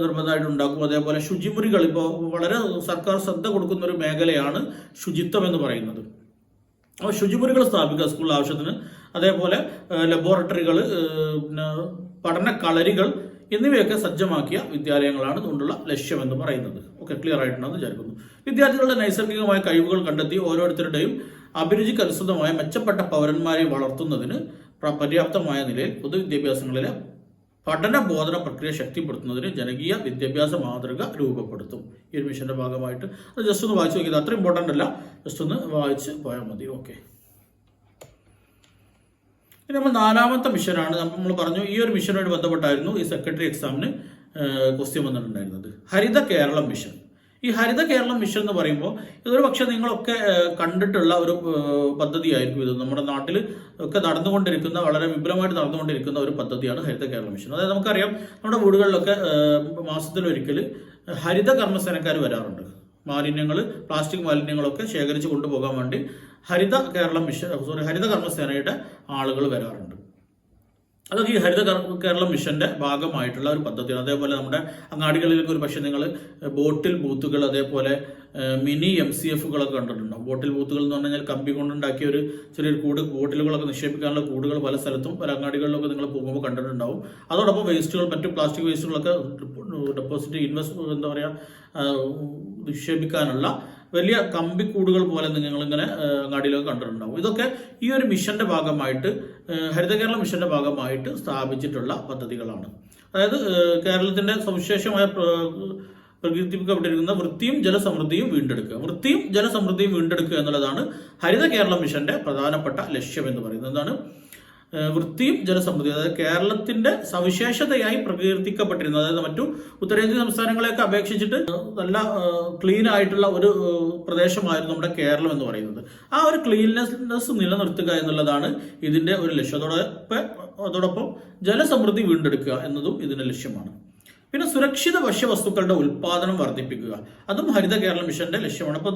നിർബന്ധമായിട്ട് ഉണ്ടാക്കും. അതേപോലെ ശുചിമുറികൾ, ഇപ്പോൾ വളരെ സർക്കാർ ശ്രദ്ധ കൊടുക്കുന്ന ഒരു മേഖലയാണ് ശുചിത്വം എന്ന് പറയുന്നത്. അപ്പോൾ ശുചിമുറികൾ സ്ഥാപിക്കുക സ്കൂൾ ആവശ്യത്തിന്. അതേപോലെ ലബോറട്ടറികൾ, പഠന കളരികൾ എന്നിവയൊക്കെ സജ്ജമാക്കിയ വിദ്യാലയങ്ങളാണ് ഇതുകൊണ്ടുള്ള ലക്ഷ്യം എന്ന് പറയുന്നത്. ഓക്കെ, ക്ലിയർ ആയിട്ടുണ്ടെന്ന് വിചാരിക്കുന്നു. വിദ്യാർത്ഥികളുടെ നൈസർഗികമായ കഴിവുകൾ കണ്ടെത്തി ഓരോരുത്തരുടെയും അഭിരുചിക്കനുസൃതമായ മെച്ചപ്പെട്ട പൗരന്മാരെ വളർത്തുന്നതിന് പര്യാപ്തമായ നിലയിൽ പൊതുവിദ്യാഭ്യാസങ്ങളിലെ പഠന ബോധന പ്രക്രിയ ശക്തിപ്പെടുത്തുന്നതിന് ജനകീയ വിദ്യാഭ്യാസ മാതൃക രൂപപ്പെടുത്തും. ഈ ഒരു മിഷന്റെ ഭാഗമായിട്ട് അത് ജസ്റ്റ് ഒന്ന് വായിച്ചു നോക്കിയത് അത്ര ഇമ്പോർട്ടൻ്റ് അല്ല, ജസ്റ്റ് ഒന്ന് വായിച്ച് പോയാൽ മതി. ഓക്കെ, ഇനി നമ്മൾ 4ാമത്തെ മിഷനാണ്. നമ്മൾ പറഞ്ഞു ഈ ഒരു മിഷനുമായിട്ട് ബന്ധപ്പെട്ടായിരുന്നു ഈ സെക്രട്ടറി എക്സാമിന് ക്വസ്റ്റ്യൻ വന്നിട്ടുണ്ടായിരുന്നത്. ഹരിത കേരളം മിഷൻ. ഈ ഹരിത കേരളം മിഷൻ എന്ന് പറയുമ്പോൾ ഇതൊരു പക്ഷേ നിങ്ങളൊക്കെ കണ്ടിട്ടുള്ള ഒരു പദ്ധതിയായിരിക്കും. ഇത് നമ്മുടെ നാട്ടിൽ ഒക്കെ നടന്നുകൊണ്ടിരിക്കുന്ന, വളരെ വിപുലമായിട്ട് നടന്നുകൊണ്ടിരിക്കുന്ന ഒരു പദ്ധതിയാണ് ഹരിത കേരളം മിഷൻ. അതായത് നമുക്കറിയാം, നമ്മുടെ വീടുകളിലൊക്കെ മാസത്തിലൊരിക്കൽ ഹരിത കർമ്മസേനക്കാർ വരാറുണ്ട്. പ്ലാസ്റ്റിക് മാലിന്യങ്ങളൊക്കെ ശേഖരിച്ച് കൊണ്ടുപോകാൻ വേണ്ടി ഹരിത കർമ്മസേനയുടെ ആളുകൾ വരാറുണ്ട്. അതൊക്കെ ഈ ഹരിത കേരളം മിഷന്റെ ഭാഗമായിട്ടുള്ള ഒരു പദ്ധതിയാണ്. അതേപോലെ നമ്മുടെ അങ്ങാടികളിലൊക്കെ ഒരു പക്ഷേ നിങ്ങൾ ബോട്ടിൽ ബൂത്തുകൾ, അതേപോലെ മിനി MCFകളൊക്കെ കണ്ടിട്ടുണ്ടാവും. ബോട്ടിൽ ബൂത്തുകൾ എന്ന് പറഞ്ഞു കഴിഞ്ഞാൽ കമ്പി കൊണ്ടുണ്ടാക്കിയ ഒരു ചെറിയൊരു കൂട്, ബോട്ടിലുകളൊക്കെ നിക്ഷേപിക്കാനുള്ള കൂടുകൾ പല സ്ഥലത്തും പല അങ്ങാടികളിലൊക്കെ നിങ്ങൾ പോകുമ്പോൾ കണ്ടിട്ടുണ്ടാവും. അതോടൊപ്പം വേസ്റ്റുകൾ, മറ്റു പ്ലാസ്റ്റിക് വേസ്റ്റുകളൊക്കെ ഡെപ്പോസിറ്റ് എന്താ പറയുക, നിക്ഷേപിക്കാനുള്ള വലിയ കമ്പിക്കൂടുകൾ പോലെ നിങ്ങളിങ്ങനെ അങ്ങാടിയിലൊക്കെ കണ്ടിട്ടുണ്ടാവും. ഇതൊക്കെ ഈ ഒരു മിഷന്റെ ഭാഗമായിട്ട്, ഹരിത കേരള മിഷന്റെ ഭാഗമായിട്ട് സ്ഥാപിച്ചിട്ടുള്ള പദ്ധതികളാണ്. അതായത് കേരളത്തിന്റെ സവിശേഷമായ പ്രകീർത്തിക്കപ്പെട്ടിരിക്കുന്ന വൃത്തിയും ജലസമൃദ്ധിയും വീണ്ടെടുക്കുക. വൃത്തിയും ജലസമൃദ്ധിയും വീണ്ടെടുക്കുക എന്നുള്ളതാണ് ഹരിത കേരള മിഷന്റെ പ്രധാനപ്പെട്ട ലക്ഷ്യം എന്ന് പറയുന്നത്. എന്താണ്? വൃത്തിയും ജലസമൃദ്ധി, അതായത് കേരളത്തിന്റെ സവിശേഷതയായി പ്രകീർത്തിക്കപ്പെട്ടിരുന്നത്, അതായത് മറ്റു ഉത്തരേന്ത്യൻ സംസ്ഥാനങ്ങളെയൊക്കെ അപേക്ഷിച്ചിട്ട് നല്ല ക്ലീൻ ആയിട്ടുള്ള ഒരു പ്രദേശമായിരുന്നു നമ്മുടെ കേരളം എന്ന് പറയുന്നത്. ആ ഒരു ക്ലീൻനെസ് നിലനിർത്തുക എന്നുള്ളതാണ് ഇതിന്റെ ഒരു ലക്ഷ്യം. അതോടൊപ്പം ജലസമൃദ്ധി വീണ്ടെടുക്കുക എന്നതും ഇതിന്റെ ലക്ഷ്യമാണ്. പിന്നെ സുരക്ഷിത ഭക്ഷ്യവസ്തുക്കളുടെ ഉൽപാദനം വർദ്ധിപ്പിക്കുക, അതും ഹരിത കേരള മിഷന്റെ ലക്ഷ്യമാണ്. അപ്പോൾ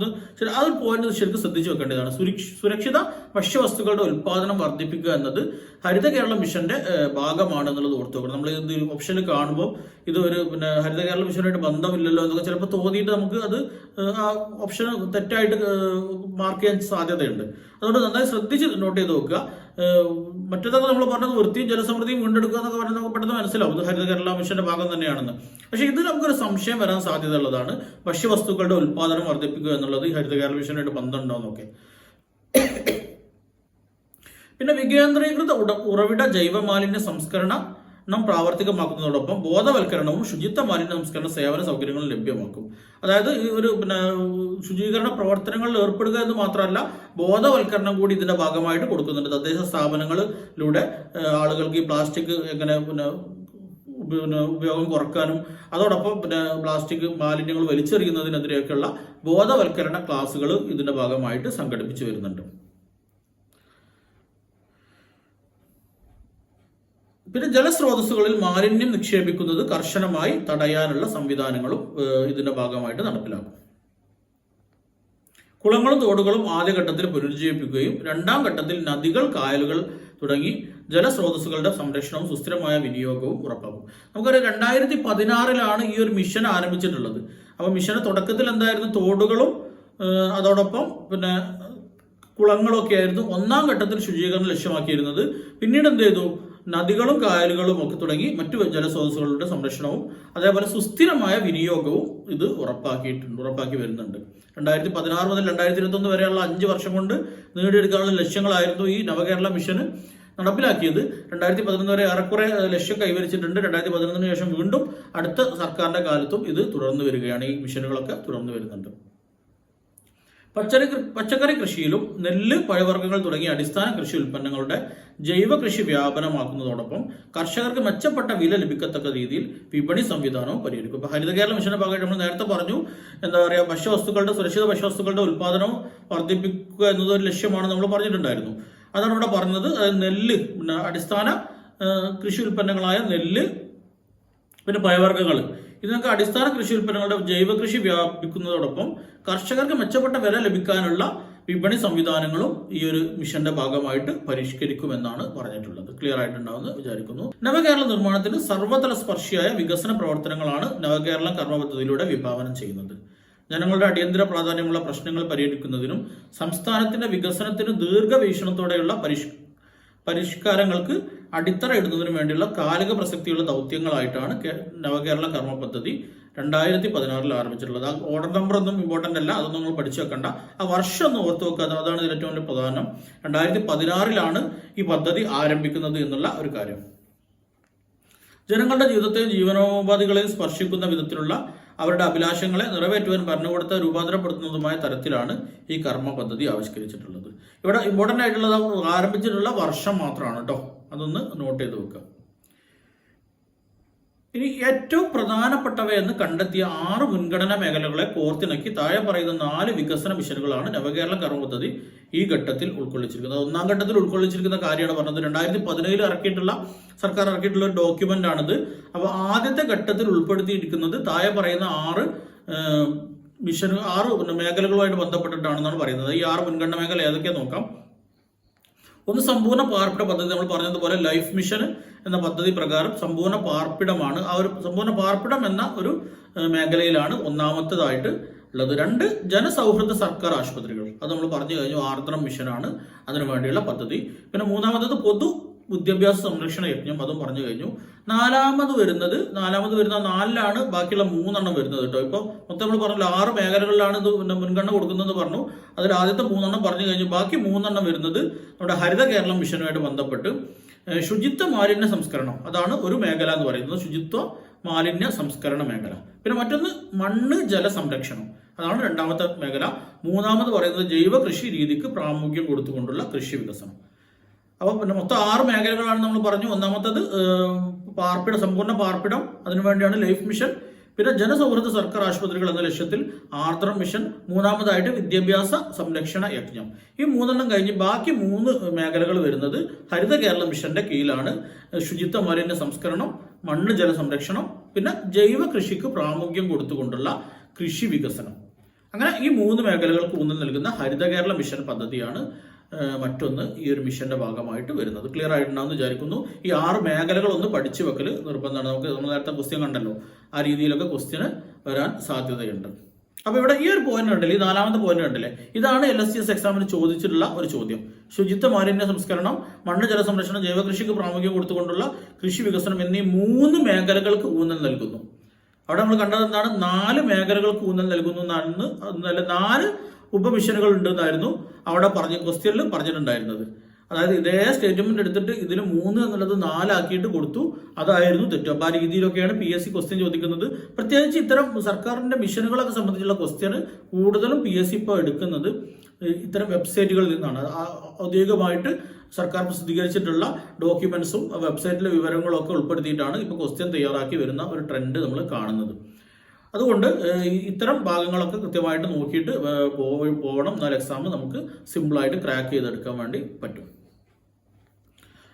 ആ ഒരു പോയിന്റ് ശരിക്കും ശ്രദ്ധിച്ചു വെക്കേണ്ടതാണ്. സുരക്ഷിത ഭക്ഷ്യവസ്തുക്കളുടെ ഉൽപാദനം വർദ്ധിപ്പിക്കുക എന്നത് ഹരിത കേരള മിഷന്റെ ഭാഗമാണ് എന്നുള്ളത് ഓർത്തു വെക്കണം. നമ്മൾ ഇത് ഓപ്ഷനിൽ കാണുമ്പോൾ ഇത് ഒരു ഹരിത കേരള മിഷനായിട്ട് ബന്ധമില്ലല്ലോ എന്നൊക്കെ ചിലപ്പോൾ തോന്നിയിട്ട് നമുക്ക് അത് ആ ഓപ്ഷൻ തെറ്റായിട്ട് മാർക്ക് ചെയ്യാൻ സാധ്യതയുണ്ട്. അതുകൊണ്ട് നന്നായി ശ്രദ്ധിച്ച് നോട്ട് ചെയ്ത് നോക്കുക. മറ്റേതൊക്കെ നമ്മൾ പറഞ്ഞത് വൃത്തിയും ജലസമൃദ്ധിയും വീണ്ടെടുക്കുക എന്നൊക്കെ പറഞ്ഞാൽ നമുക്ക് പെട്ടെന്ന് മനസ്സിലാവും ഇത് ഹരിത കേരള മിഷന്റെ ഭാഗം തന്നെയാണെന്ന്. പക്ഷെ ഇത് നമുക്കൊരു സംശയം വരാൻ സാധ്യതയുള്ളതാണ്. ഭക്ഷ്യവസ്തുക്കളുടെ ഉൽപാദനം വർദ്ധിപ്പിക്കുക എന്നുള്ളത് ഈ ഹരിത കേരള മിഷനായിട്ട് ബന്ധമുണ്ടോന്നൊക്കെ. പിന്നെ വികേന്ദ്രീകൃത ഉറവിട ജൈവമാലിന്യ സംസ്കരണം പ്രാവർത്തികമാക്കുന്നതോടൊപ്പം ബോധവൽക്കരണവും ശുചിത്വ മാലിന്യ സംസ്കരണ സേവന സൗകര്യങ്ങളും ലഭ്യമാക്കും. അതായത് ഈ ഒരു ശുചീകരണ പ്രവർത്തനങ്ങളിൽ ഏർപ്പെടുക എന്ന് മാത്രമല്ല, ബോധവൽക്കരണം കൂടി ഇതിന്റെ ഭാഗമായിട്ട് കൊടുക്കുന്നുണ്ട്. തദ്ദേശ സ്ഥാപനങ്ങളിലൂടെ ആളുകൾക്ക് ഈ പ്ലാസ്റ്റിക് എങ്ങനെ ഉപയോഗം കുറക്കാനും അതോടൊപ്പം പ്ലാസ്റ്റിക് മാലിന്യങ്ങൾ വലിച്ചെറിയുന്നതിനെതിരെയൊക്കെയുള്ള ബോധവൽക്കരണ ക്ലാസുകൾ ഇതിന്റെ ഭാഗമായിട്ട് സംഘടിപ്പിച്ചു വരുന്നുണ്ട്. പിന്നെ ജലസ്രോതസ്സുകളിൽ മാലിന്യം നിക്ഷേപിക്കുന്നത് കർശനമായി തടയാനുള്ള സംവിധാനങ്ങളും ഇതിന്റെ ഭാഗമായിട്ട് നടപ്പിലാക്കും. കുളങ്ങളും തോടുകളും ആദ്യഘട്ടത്തിൽ പുനരുജ്ജീവിപ്പിക്കുകയും രണ്ടാം ഘട്ടത്തിൽ നദികൾ, കായലുകൾ തുടങ്ങി ജലസ്രോതസ്സുകളുടെ സംരക്ഷണവും സുസ്ഥിരമായ വിനിയോഗവും ഉറപ്പാക്കും. നമുക്കറിയാം 2016 ഈ ഒരു മിഷൻ ആരംഭിച്ചിട്ടുള്ളത്. അപ്പോൾ മിഷന്റെ തുടക്കത്തിൽ എന്തായിരുന്നു? തോടുകളും അതോടൊപ്പം കുളങ്ങളൊക്കെ ആയിരുന്നു ഒന്നാം ഘട്ടത്തിൽ ശുചീകരണം ലക്ഷ്യമാക്കിയിരുന്നത്. പിന്നീട് എന്ത് ചെയ്തു? നദികളും കായലുകളും ഒക്കെ തുടങ്ങി മറ്റു ജലസ്രോതസ്സുകളുടെ സംരക്ഷണവും അതേപോലെ സുസ്ഥിരമായ വിനിയോഗവും ഇത് ഉറപ്പാക്കി വരുന്നുണ്ട്. 2016 മുതൽ 2021 വരെയുള്ള 5 വർഷം കൊണ്ട് നേടിയെടുക്കാനുള്ള ലക്ഷ്യങ്ങളായിരുന്നു ഈ നവകേരള മിഷന് നടപ്പിലാക്കിയത്. 2011 വരെ ഏറെക്കുറെ ലക്ഷ്യം കൈവരിച്ചിട്ടുണ്ട്. 2011 ശേഷം വീണ്ടും അടുത്ത സർക്കാരിന്റെ കാലത്തും ഇത് തുടർന്നു വരികയാണ്. ഈ മിഷനുകളൊക്കെ തുടർന്നു വരുന്നുണ്ട്. പച്ചക്കറി കൃഷിയിലും നെല്ല്, പഴവർഗ്ഗങ്ങൾ തുടങ്ങിയ അടിസ്ഥാന കൃഷി ഉൽപ്പന്നങ്ങളുടെ ജൈവ കൃഷി വ്യാപനമാക്കുന്നതോടൊപ്പം കർഷകർക്ക് മെച്ചപ്പെട്ട വില ലഭിക്കത്തക്ക രീതിയിൽ വിപണി സംവിധാനവും പരിഹരിക്കും. ഇപ്പൊ ഹരിത കേരള മിഷന്റെ ഭാഗമായിട്ട് നമ്മൾ നേരത്തെ പറഞ്ഞു, എന്താ പറയുക, സുരക്ഷിത ഭക്ഷ്യവസ്തുക്കളുടെ ഉൽപാദനം വർദ്ധിപ്പിക്കുക എന്നത് ഒരു ലക്ഷ്യമാണ് നമ്മൾ പറഞ്ഞിട്ടുണ്ടായിരുന്നു. അതാണ് ഇവിടെ പറഞ്ഞത്. നെല്ല്, അടിസ്ഥാന കൃഷി ഉൽപ്പന്നങ്ങളായ നെല്ല്, പിന്നെ പഴവർഗ്ഗങ്ങൾ, ഇതിനൊക്കെ അടിസ്ഥാന കൃഷി ഉൽപ്പന്നങ്ങളുടെ ജൈവ കൃഷി വ്യാപിക്കുന്നതോടൊപ്പം കർഷകർക്ക് മെച്ചപ്പെട്ട വില ലഭിക്കാനുള്ള വിപണി സംവിധാനങ്ങളും ഈ ഒരു മിഷന്റെ ഭാഗമായിട്ട് പരിഷ്കരിക്കുമെന്നാണ് പറഞ്ഞിട്ടുള്ളത്. ക്ലിയർ ആയിട്ടുണ്ടാവുമെന്ന് വിചാരിക്കുന്നു. നവകേരള നിർമ്മാണത്തിന് സർവ്വതല സ്പർശിയായ വികസന പ്രവർത്തനങ്ങളാണ് നവകേരളം കർമ്മ പദ്ധതിയിലൂടെ വിഭാവനം ചെയ്യുന്നത്. ജനങ്ങളുടെ അടിയന്തര പ്രാധാന്യമുള്ള പ്രശ്നങ്ങൾ പരിഹരിക്കുന്നതിനും സംസ്ഥാനത്തിന്റെ വികസനത്തിന് ദീർഘവീക്ഷണത്തോടെയുള്ള പരിഷ്കാരങ്ങൾക്ക് അടിത്തറ ഇടുന്നതിനു വേണ്ടിയുള്ള കാലിക പ്രസക്തിയുള്ള ദൗത്യങ്ങളായിട്ടാണ് നവകേരള കർമ്മ പദ്ധതി 2016 ആരംഭിച്ചിട്ടുള്ളത്. ആ ഓർഡർ നമ്പർ ഒന്നും ഇമ്പോർട്ടൻ്റ് അല്ല, അതൊന്നും നിങ്ങൾ പഠിച്ചു വെക്കണ്ട. ആ വർഷം ഒന്ന് ഓർത്ത് വെക്കുക, അതാണ് ഇതിൽ ഏറ്റവും വലിയ പ്രധാനം. 2016 ഈ പദ്ധതി ആരംഭിക്കുന്നത് എന്നുള്ള ഒരു കാര്യം. ജനങ്ങളുടെ ജീവിതത്തെയും ജീവനോപാധികളെയും സ്പർശിക്കുന്ന വിധത്തിലുള്ള അവരുടെ അഭിലാഷങ്ങളെ നിറവേറ്റുവാൻ ഭരണകൂടത്തെ രൂപാന്തരപ്പെടുത്തുന്നതുമായ തരത്തിലാണ് ഈ കർമ്മ പദ്ധതി ആവിഷ്കരിച്ചിട്ടുള്ളത്. ഇവിടെ ഇമ്പോർട്ടൻ്റ് ആയിട്ടുള്ളത് ആരംഭിച്ചിട്ടുള്ള വർഷം മാത്രമാണ് കേട്ടോ, അതൊന്ന് നോട്ട് ചെയ്ത് വെക്കുക. ഇനി ഏറ്റവും പ്രധാനപ്പെട്ടവയെന്ന് കണ്ടെത്തിയ 6 മുൻഗണനാ മേഖലകളെ കോർത്തിണക്കി താഴെ പറയുന്ന 4 വികസന മിഷനുകളാണ് നവകേരള കർമ്മ പദ്ധതി ഈ ഘട്ടത്തിൽ ഉൾക്കൊള്ളിച്ചിരിക്കുന്നത്. ഒന്നാം ഘട്ടത്തിൽ ഉൾക്കൊള്ളിച്ചിരിക്കുന്ന കാര്യമാണ് പറഞ്ഞത്. 2017 സർക്കാർ ഇറക്കിയിട്ടുള്ള ഒരു ഡോക്യുമെന്റ് ആണിത്. അപ്പോൾ ആദ്യത്തെ ഘട്ടത്തിൽ ഉൾപ്പെടുത്തിയിരിക്കുന്നത് താഴെ പറയുന്ന 6 മേഖലകളുമായിട്ട് ബന്ധപ്പെട്ടിട്ടാണെന്നാണ് പറയുന്നത്. ഈ 6 മുൻഗണന മേഖല ഏതൊക്കെയാ നോക്കാം. ഒന്ന് സമ്പൂർണ്ണ പാർപ്പിട പദ്ധതി. നമ്മൾ പറഞ്ഞതുപോലെ ലൈഫ് മിഷൻ എന്ന പദ്ധതി പ്രകാരം സമ്പൂർണ്ണ പാർപ്പിടമാണ്. ആ ഒരു സമ്പൂർണ്ണ പാർപ്പിടം എന്ന ഒരു മേഖലയിലാണ് ഒന്നാമത്തേതായിട്ട് ഉള്ളത്. 2 ജനസൗഹൃദ സർക്കാർ ആശുപത്രികൾ, അത് നമ്മൾ പറഞ്ഞു കഴിഞ്ഞു. ആർദ്രം മിഷനാണ് അതിനു വേണ്ടിയുള്ള പദ്ധതി. പിന്നെ മൂന്നാമത്തത് പൊതു വിദ്യാഭ്യാസ സംരക്ഷണ യജ്ഞം, അതും പറഞ്ഞു കഴിഞ്ഞു. നാലാമത് വരുന്ന 4ലാണ് ബാക്കിയുള്ള 3 വരുന്നത് കേട്ടോ. ഇപ്പോൾ മൊത്തം നമ്മൾ പറഞ്ഞല്ലോ 6 മേഖലകളിലാണ് ഇത് മുൻഗണന കൊടുക്കുന്നത് പറഞ്ഞു. അതിൽ ആദ്യത്തെ 3 പറഞ്ഞു കഴിഞ്ഞു. ബാക്കി 3 വരുന്നത് നമ്മുടെ ഹരിത കേരളം മിഷനുമായിട്ട് ബന്ധപ്പെട്ട് ശുചിത്വ മാലിന്യ സംസ്കരണം, അതാണ് ഒരു മേഖല എന്ന് പറയുന്നത്, ശുചിത്വ മാലിന്യ സംസ്കരണ മേഖല. പിന്നെ മറ്റൊന്ന് മണ്ണ് ജല സംരക്ഷണം, അതാണ് 2ാമത്തെ മേഖല. 3ാമത് പറയുന്നത് ജൈവ കൃഷി രീതിക്ക് പ്രാമുഖ്യം കൊടുത്തുകൊണ്ടുള്ള കൃഷി വികസനം. അപ്പോൾ പിന്നെ മൊത്തം 6 മേഖലകളാണ് നമ്മൾ പറഞ്ഞു. ഒന്നാമത്തത് സമ്പൂർണ്ണ പാർപ്പിടം, അതിനുവേണ്ടിയാണ് ലൈഫ് മിഷൻ. പിന്നെ ജനസൗഹൃദ സർക്കാർ ആശുപത്രികൾ എന്ന ലക്ഷ്യത്തിൽ ആർദ്രം മിഷൻ. 3ാമതായിട്ട് വിദ്യാഭ്യാസ സംരക്ഷണ യജ്ഞം. ഈ 3 കഴിഞ്ഞ് ബാക്കി 3 മേഖലകൾ വരുന്നത് ഹരിത കേരള മിഷന്റെ കീഴിലാണ്. ശുചിത്വ മാലിന്യ സംസ്കരണം, മണ്ണ് ജല സംരക്ഷണം, പിന്നെ ജൈവ കൃഷിക്ക് പ്രാമുഖ്യം കൊടുത്തുകൊണ്ടുള്ള കൃഷി വികസനം. അങ്ങനെ ഈ 3 മേഖലകൾക്ക് ഊന്നൽ നൽകുന്ന ഹരിത കേരള മിഷൻ പദ്ധതിയാണ് മറ്റൊന്ന് ഈ ഒരു മിഷന്റെ ഭാഗമായിട്ട് വരുന്നത്. ക്ലിയർ ആയിട്ടുണ്ടാവും വിചാരിക്കുന്നു. ഈ 6 മേഖലകൾ ഒന്ന് പഠിച്ചു വെക്കൽ നിർബന്ധമാണ്. നമ്മൾ നേരത്തെ ക്വസ്റ്റ്യൻ കണ്ടല്ലോ, ആ രീതിയിലൊക്കെ ക്വസ്റ്റ്യന് വരാൻ സാധ്യതയുണ്ട്. അപ്പൊ ഇവിടെ ഈ ഒരു പോയിന്റ് ഉണ്ടല്ലേ, ഈ 4ാമത്തെ പോയിന്റ് ഉണ്ടല്ലേ, ഇതാണ് LSTS എക്സാമിന് ചോദിച്ചിട്ടുള്ള ഒരു ചോദ്യം. ശുചിത്വ മാലിന്യ സംസ്കരണം, മണ്ണ് ജല സംരക്ഷണം, ജൈവ കൃഷിക്ക് പ്രാമുഖ്യം കൊടുത്തുകൊണ്ടുള്ള കൃഷി വികസനം എന്നീ 3 മേഖലകൾക്ക് ഊന്നൽ നൽകുന്നു. അവിടെ നമ്മൾ കണ്ടത് എന്താണ്? 4 മേഖലകൾക്ക് ഊന്നൽ നൽകുന്നു എന്നാണ്, 4 ഉപമിഷനുകൾ ഉണ്ടെന്നായിരുന്നു അവിടെ ക്വസ്റ്റ്യനിൽ പറഞ്ഞിട്ടുണ്ടായിരുന്നത്. അതായത് ഇതേ സ്റ്റേറ്റ്മെന്റ് എടുത്തിട്ട് ഇതിൽ 3 എന്നുള്ളത് 4 ആക്കിയിട്ട് കൊടുത്തു, അതായിരുന്നു തെറ്റ്. അപ്പൊ ആ രീതിയിലൊക്കെയാണ് PSC ക്വസ്റ്റ്യൻ ചോദിക്കുന്നത്. പ്രത്യേകിച്ച് ഇത്തരം സർക്കാരിന്റെ മിഷനുകളൊക്കെ സംബന്ധിച്ചുള്ള ക്വസ്റ്റ്യന് കൂടുതലും PSC ഇപ്പോൾ എടുക്കുന്നത് ഇത്തരം വെബ്സൈറ്റുകളിൽ നിന്നാണ്. ഔദ്യോഗികമായിട്ട് സർക്കാർ പ്രസിദ്ധീകരിച്ചിട്ടുള്ള ഡോക്യുമെന്റ്സും വെബ്സൈറ്റിലെ വിവരങ്ങളും ഒക്കെ ഉൾപ്പെടുത്തിയിട്ടാണ് ഇപ്പോൾ ക്വസ്റ്റ്യൻ തയ്യാറാക്കി വരുന്ന ഒരു ട്രെൻഡ് നമ്മൾ കാണുന്നത്. അതുകൊണ്ട് ഇത്തരം ഭാഗങ്ങളൊക്കെ കൃത്യമായിട്ട് നോക്കിയിട്ട് പോകണം, എന്നാൽ എക്സാം നമുക്ക് സിമ്പിളായിട്ട് ക്രാക്ക് ചെയ്തെടുക്കാൻ വേണ്ടി പറ്റും.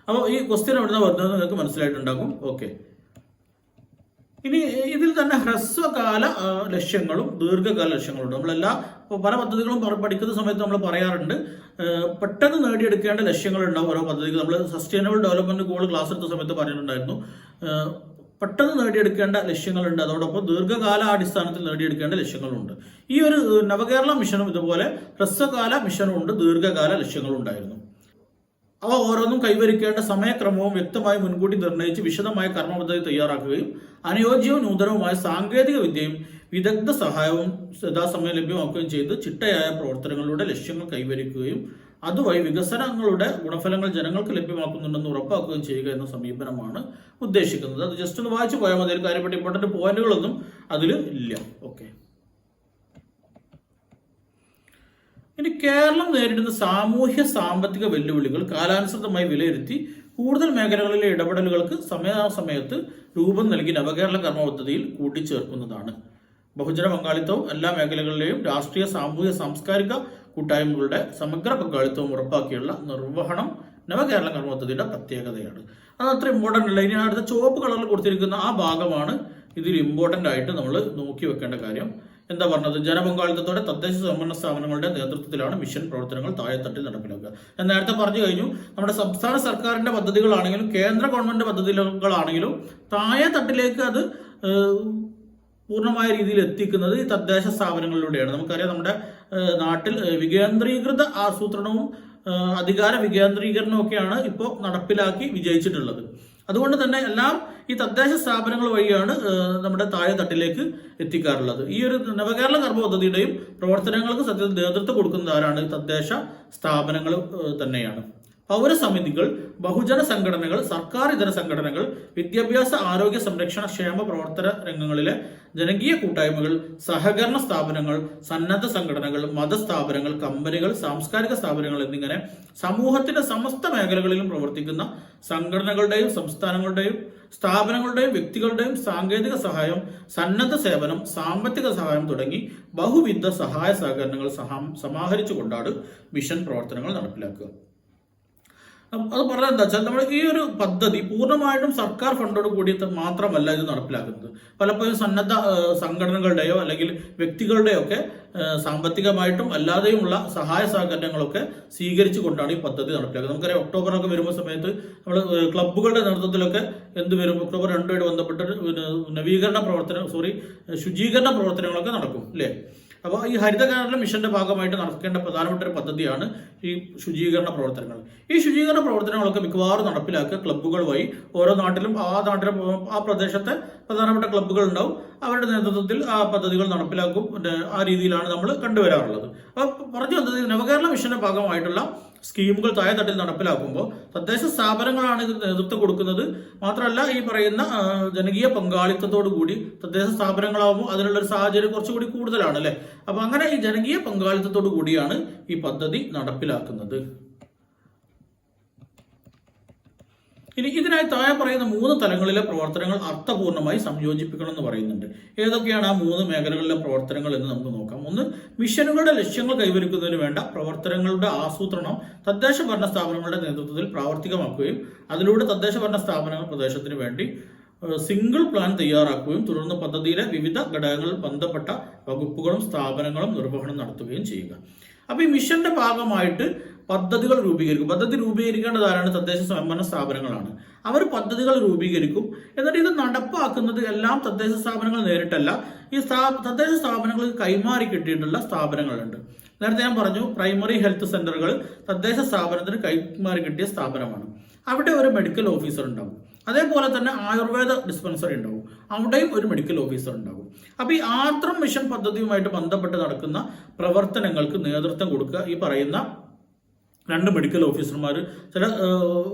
അപ്പോൾ ഈ ക്വസ്റ്റ്യൻ എവിടുന്ന വരുന്നത് നിങ്ങൾക്ക് മനസ്സിലായിട്ടുണ്ടാകും. ഓക്കെ, ഇനി ഇതിൽ തന്നെ ഹ്രസ്വകാല ലക്ഷ്യങ്ങളും ദീർഘകാല ലക്ഷ്യങ്ങളും ഉണ്ട്. നമ്മളെല്ലാ പല പദ്ധതികളും പഠിക്കുന്ന സമയത്ത് നമ്മൾ പറയാറുണ്ട്, പെട്ടെന്ന് നേടിയെടുക്കേണ്ട ലക്ഷ്യങ്ങൾ ഉണ്ടാവും ഓരോ പദ്ധതിക്ക്. നമ്മൾ സസ്റ്റൈനബിൾ ഡെവലപ്മെന്റ് ഗോൾ ക്ലാസ് എടുത്ത സമയത്ത് പറഞ്ഞിട്ടുണ്ടായിരുന്നു, പെട്ടെന്ന് നേടിയെടുക്കേണ്ട ലക്ഷ്യങ്ങളുണ്ട്, അതോടൊപ്പം ദീർഘകാല അടിസ്ഥാനത്തിൽ നേടിയെടുക്കേണ്ട ലക്ഷ്യങ്ങളുണ്ട്. ഈ ഒരു നവകേരള മിഷനും ഇതുപോലെ ഹ്രസ്വകാല മിഷനും ഉണ്ട്, ദീർഘകാല ലക്ഷ്യങ്ങളും ഉണ്ടായിരുന്നു. അവ ഓരോന്നും കൈവരിക്കേണ്ട സമയക്രമവും വ്യക്തമായി മുൻകൂട്ടി നിർണ്ണയിച്ച് വിശദമായ കർമ്മപദ്ധതി തയ്യാറാക്കുകയും അനുയോജ്യവും നൂതനവുമായ സാങ്കേതിക വിദ്യയും വിദഗ്ധ സഹായവും യഥാസമയം ലഭ്യമാക്കുകയും ചെയ്ത് ചിട്ടയായ പ്രവർത്തനങ്ങളുടെ ലക്ഷ്യങ്ങൾ കൈവരിക്കുകയും അതുവഴി വികസനങ്ങളുടെ ഗുണഫലങ്ങൾ ജനങ്ങൾക്ക് ലഭ്യമാക്കുന്നുണ്ടെന്ന് ഉറപ്പാക്കുകയും ചെയ്യുക എന്ന സമീപനമാണ് ഉദ്ദേശിക്കുന്നത്. അത് ജസ്റ്റ് ഒന്ന് വായിച്ചു പോയാൽ മതി, കാര്യപ്പെട്ട ഇമ്പോർട്ടന്റ് പോയിന്റുകളൊന്നും അതിൽ ഇല്ല. ഓക്കെ, ഇനി കേരളം നേരിടുന്ന സാമൂഹ്യ സാമ്പത്തിക വെല്ലുവിളികൾ കാലാനുസൃതമായി വിലയിരുത്തി കൂടുതൽ മേഖലകളിലെ ഇടപെടലുകൾക്ക് സമയാസമയത്ത് രൂപം നൽകി നവകേരള കർമ്മ പദ്ധതിയിൽ കൂട്ടിച്ചേർക്കുന്നതാണ്. ബഹുജന പങ്കാളിത്തവും എല്ലാ മേഖലകളിലെയും രാഷ്ട്രീയ സാമൂഹ്യ സാംസ്കാരിക കൂട്ടായ്മകളുടെ സമഗ്ര പങ്കാളിത്തവും ഉറപ്പാക്കിയുള്ള നിർവഹണം നവകേരള കർമ്മ പദ്ധതിയുടെ പ്രത്യേകതയാണ്. അത് അത്ര ഇമ്പോർട്ടൻ്റ് അല്ല. ഇനി അടുത്ത ചുവപ്പ് കളറിൽ കൊടുത്തിരിക്കുന്ന ആ ഭാഗമാണ് ഇതിൽ ഇമ്പോർട്ടൻ്റ് ആയിട്ട് നമ്മൾ നോക്കി വെക്കേണ്ട കാര്യം. എന്താ പറഞ്ഞത്? ജനപങ്കാളിത്തത്തോടെ തദ്ദേശ സ്വയംഭരണ സ്ഥാപനങ്ങളുടെ നേതൃത്വത്തിലാണ് മിഷൻ പ്രവർത്തനങ്ങൾ താഴെത്തട്ടിൽ നടപ്പിലാക്കുക. ഞാൻ നേരത്തെ പറഞ്ഞു കഴിഞ്ഞു, നമ്മുടെ സംസ്ഥാന സർക്കാരിന്റെ പദ്ധതികളാണെങ്കിലും കേന്ദ്ര ഗവൺമെന്റ് പദ്ധതികളാണെങ്കിലും താഴെത്തട്ടിലേക്ക് അത് പൂർണ്ണമായ രീതിയിൽ എത്തിക്കുന്നത് ഈ തദ്ദേശ സ്ഥാപനങ്ങളിലൂടെയാണ്. നമുക്കറിയാം, നമ്മുടെ നാട്ടിൽ വികേന്ദ്രീകൃത ആസൂത്രണവും അധികാര വികേന്ദ്രീകരണവും ഒക്കെയാണ് ഇപ്പോൾ നടപ്പിലാക്കി വിജയിച്ചിട്ടുള്ളത്. അതുകൊണ്ട് തന്നെ എല്ലാം ഈ തദ്ദേശ സ്ഥാപനങ്ങൾ വഴിയാണ് നമ്മുടെ താഴെത്തട്ടിലേക്ക് എത്തിക്കാറുള്ളത്. ഈ ഒരു നവകേരള കർമ്മ പദ്ധതിയുടെയും പ്രവർത്തനങ്ങൾക്ക് സത്യത്തിൽ നേതൃത്വം കൊടുക്കുന്നത് ആരാണ്? തദ്ദേശ സ്ഥാപനങ്ങൾ തന്നെയാണ്. പൗരസമിതികൾ, ബഹുജന സംഘടനകൾ, സർക്കാർ ഇതര സംഘടനകൾ, വിദ്യാഭ്യാസ, ആരോഗ്യ, സംരക്ഷണ, ക്ഷേമ പ്രവർത്തന രംഗങ്ങളിലെ ജനകീയ കൂട്ടായ്മകൾ, സഹകരണ സ്ഥാപനങ്ങൾ, സന്നദ്ധ സംഘടനകൾ, മതസ്ഥാപനങ്ങൾ, കമ്പനികൾ, സാംസ്കാരിക സ്ഥാപനങ്ങൾ എന്നിങ്ങനെ സമൂഹത്തിന്റെ സമസ്ത മേഖലകളിലും പ്രവർത്തിക്കുന്ന സംഘടനകളുടെയും സംസ്ഥാനങ്ങളുടെയും സ്ഥാപനങ്ങളുടെയും വ്യക്തികളുടെയും സാങ്കേതിക സഹായം, സന്നദ്ധ സേവനം, സാമ്പത്തിക സഹായം തുടങ്ങി ബഹുവിധ സഹായ സഹകരണങ്ങൾ സമാഹരിച്ചുകൊണ്ടാണ് മിഷൻ പ്രവർത്തനങ്ങൾ നടപ്പിലാക്കുക. അത് പറഞ്ഞാൽ എന്താ വെച്ചാൽ നമ്മൾ ഈ ഒരു പദ്ധതി പൂർണ്ണമായിട്ടും സർക്കാർ ഫണ്ടോട് കൂടി മാത്രമല്ല ഇത് നടപ്പിലാക്കുന്നത്. പലപ്പോഴും സന്നദ്ധ സംഘടനകളുടെയോ അല്ലെങ്കിൽ വ്യക്തികളുടെയോ ഒക്കെ സാമ്പത്തികമായിട്ടും അല്ലാതെയുമുള്ള സഹായ സഹകരണങ്ങളൊക്കെ സ്വീകരിച്ചുകൊണ്ടാണ് ഈ പദ്ധതി നടപ്പിലാക്കുന്നത്. നമുക്കറിയാം ഒക്ടോബറൊക്കെ വരുമ്പോൾ സമയത്ത് നമ്മൾ ക്ലബ്ബുകളുടെ നേതൃത്വത്തിലൊക്കെ എന്ത് വരും, ഒക്ടോബർ 2 ബന്ധപ്പെട്ട് ശുചീകരണ പ്രവർത്തനങ്ങളൊക്കെ നടക്കും അല്ലേ. അപ്പോൾ ഈ ഹരിത കേരളം മിഷന്റെ ഭാഗമായിട്ട് നടക്കേണ്ട പ്രധാനപ്പെട്ട ഒരു പദ്ധതിയാണ് ഈ ശുചീകരണ പ്രവർത്തനങ്ങൾ. ഈ ശുചീകരണ പ്രവർത്തനങ്ങളൊക്കെ മിക്കവാറും നടപ്പിലാക്കുക ക്ലബ്ബുകൾ വഴി. ഓരോ നാട്ടിലും ആ പ്രദേശത്തെ പ്രധാനപ്പെട്ട ക്ലബ്ബുകൾ ഉണ്ടാവും, അവരുടെ നേതൃത്വത്തിൽ ആ പദ്ധതികൾ നടപ്പിലാക്കും. ആ രീതിയിലാണ് നമ്മൾ കണ്ടുവരാറുള്ളത്. അപ്പോൾ പറഞ്ഞു വന്നത് നവകേരള മിഷന്റെ ഭാഗമായിട്ടുള്ള സ്കീമുകൾ താഴെത്തട്ടിൽ നടപ്പിലാക്കുമ്പോൾ തദ്ദേശ സ്ഥാപനങ്ങളാണ് ഇത് നേതൃത്വം കൊടുക്കുന്നത്. മാത്രമല്ല ഈ പറയുന്ന ജനകീയ പങ്കാളിത്തത്തോടു കൂടി തദ്ദേശ സ്ഥാപനങ്ങളാകുമ്പോൾ അതിനുള്ളൊരു സാഹചര്യം കുറച്ചുകൂടി കൂടുതലാണ് അല്ലെ. അപ്പൊ അങ്ങനെ ഈ ജനകീയ പങ്കാളിത്തത്തോടു കൂടിയാണ് ഈ പദ്ധതി നടപ്പിലാക്കുന്നത്. ഇനി ഇതിനായി താഴെ പറയുന്ന 3 തലങ്ങളിലെ പ്രവർത്തനങ്ങൾ അർത്ഥപൂർണ്ണമായി സംയോജിപ്പിക്കണം എന്ന് പറയുന്നുണ്ട്. ഏതൊക്കെയാണ് ആ 3 മേഖലകളിലെ പ്രവർത്തനങ്ങൾ എന്ന് നമുക്ക് നോക്കാം. ഒന്ന്, മിഷനുകളുടെ ലക്ഷ്യങ്ങൾ കൈവരിക്കുന്നതിന് വേണ്ട പ്രവർത്തനങ്ങളുടെ ആസൂത്രണം തദ്ദേശ ഭരണ സ്ഥാപനങ്ങളുടെ നേതൃത്വത്തിൽ പ്രാവർത്തികമാക്കുകയും അതിലൂടെ തദ്ദേശ ഭരണ സ്ഥാപനങ്ങൾ പ്രദേശത്തിന് വേണ്ടി സിംഗിൾ പ്ലാൻ തയ്യാറാക്കുകയും തുടർന്ന് പദ്ധതിയിലെ വിവിധ ഘടകങ്ങളിൽ ബന്ധപ്പെട്ട വകുപ്പുകളും സ്ഥാപനങ്ങളും നിർവഹണം നടത്തുകയും ചെയ്യുക. അപ്പൊ ഈ മിഷന്റെ ഭാഗമായിട്ട് പദ്ധതികൾ രൂപീകരിക്കും. പദ്ധതി രൂപീകരിക്കേണ്ടതാരാണ്? തദ്ദേശ സ്വയംഭരണ സ്ഥാപനങ്ങളാണ്. അവർ പദ്ധതികൾ രൂപീകരിക്കും. എന്നിട്ട് ഇത് നടപ്പാക്കുന്നത് എല്ലാം തദ്ദേശ സ്ഥാപനങ്ങൾ നേരിട്ടല്ല, ഈ തദ്ദേശ സ്ഥാപനങ്ങൾക്ക് കൈമാറി കിട്ടിയിട്ടുള്ള സ്ഥാപനങ്ങളുണ്ട്. നേരത്തെ ഞാൻ പറഞ്ഞു പ്രൈമറി ഹെൽത്ത് സെന്ററുകൾ തദ്ദേശ സ്ഥാപനത്തിന് കൈമാറി കിട്ടിയ സ്ഥാപനമാണ്. അവിടെ ഒരു മെഡിക്കൽ ഓഫീസർ ഉണ്ടാവും. അതേപോലെ തന്നെ ആയുർവേദ ഡിസ്പെൻസറി ഉണ്ടാവും, അവിടെയും ഒരു മെഡിക്കൽ ഓഫീസർ ഉണ്ടാവും. അപ്പൊ ഈ ആർദ്രം മിഷൻ പദ്ധതിയുമായിട്ട് ബന്ധപ്പെട്ട് നടക്കുന്ന പ്രവർത്തനങ്ങൾക്ക് നേതൃത്വം കൊടുക്കുക ഈ പറയുന്ന 2 മെഡിക്കൽ ഓഫീസർമാർ. ചില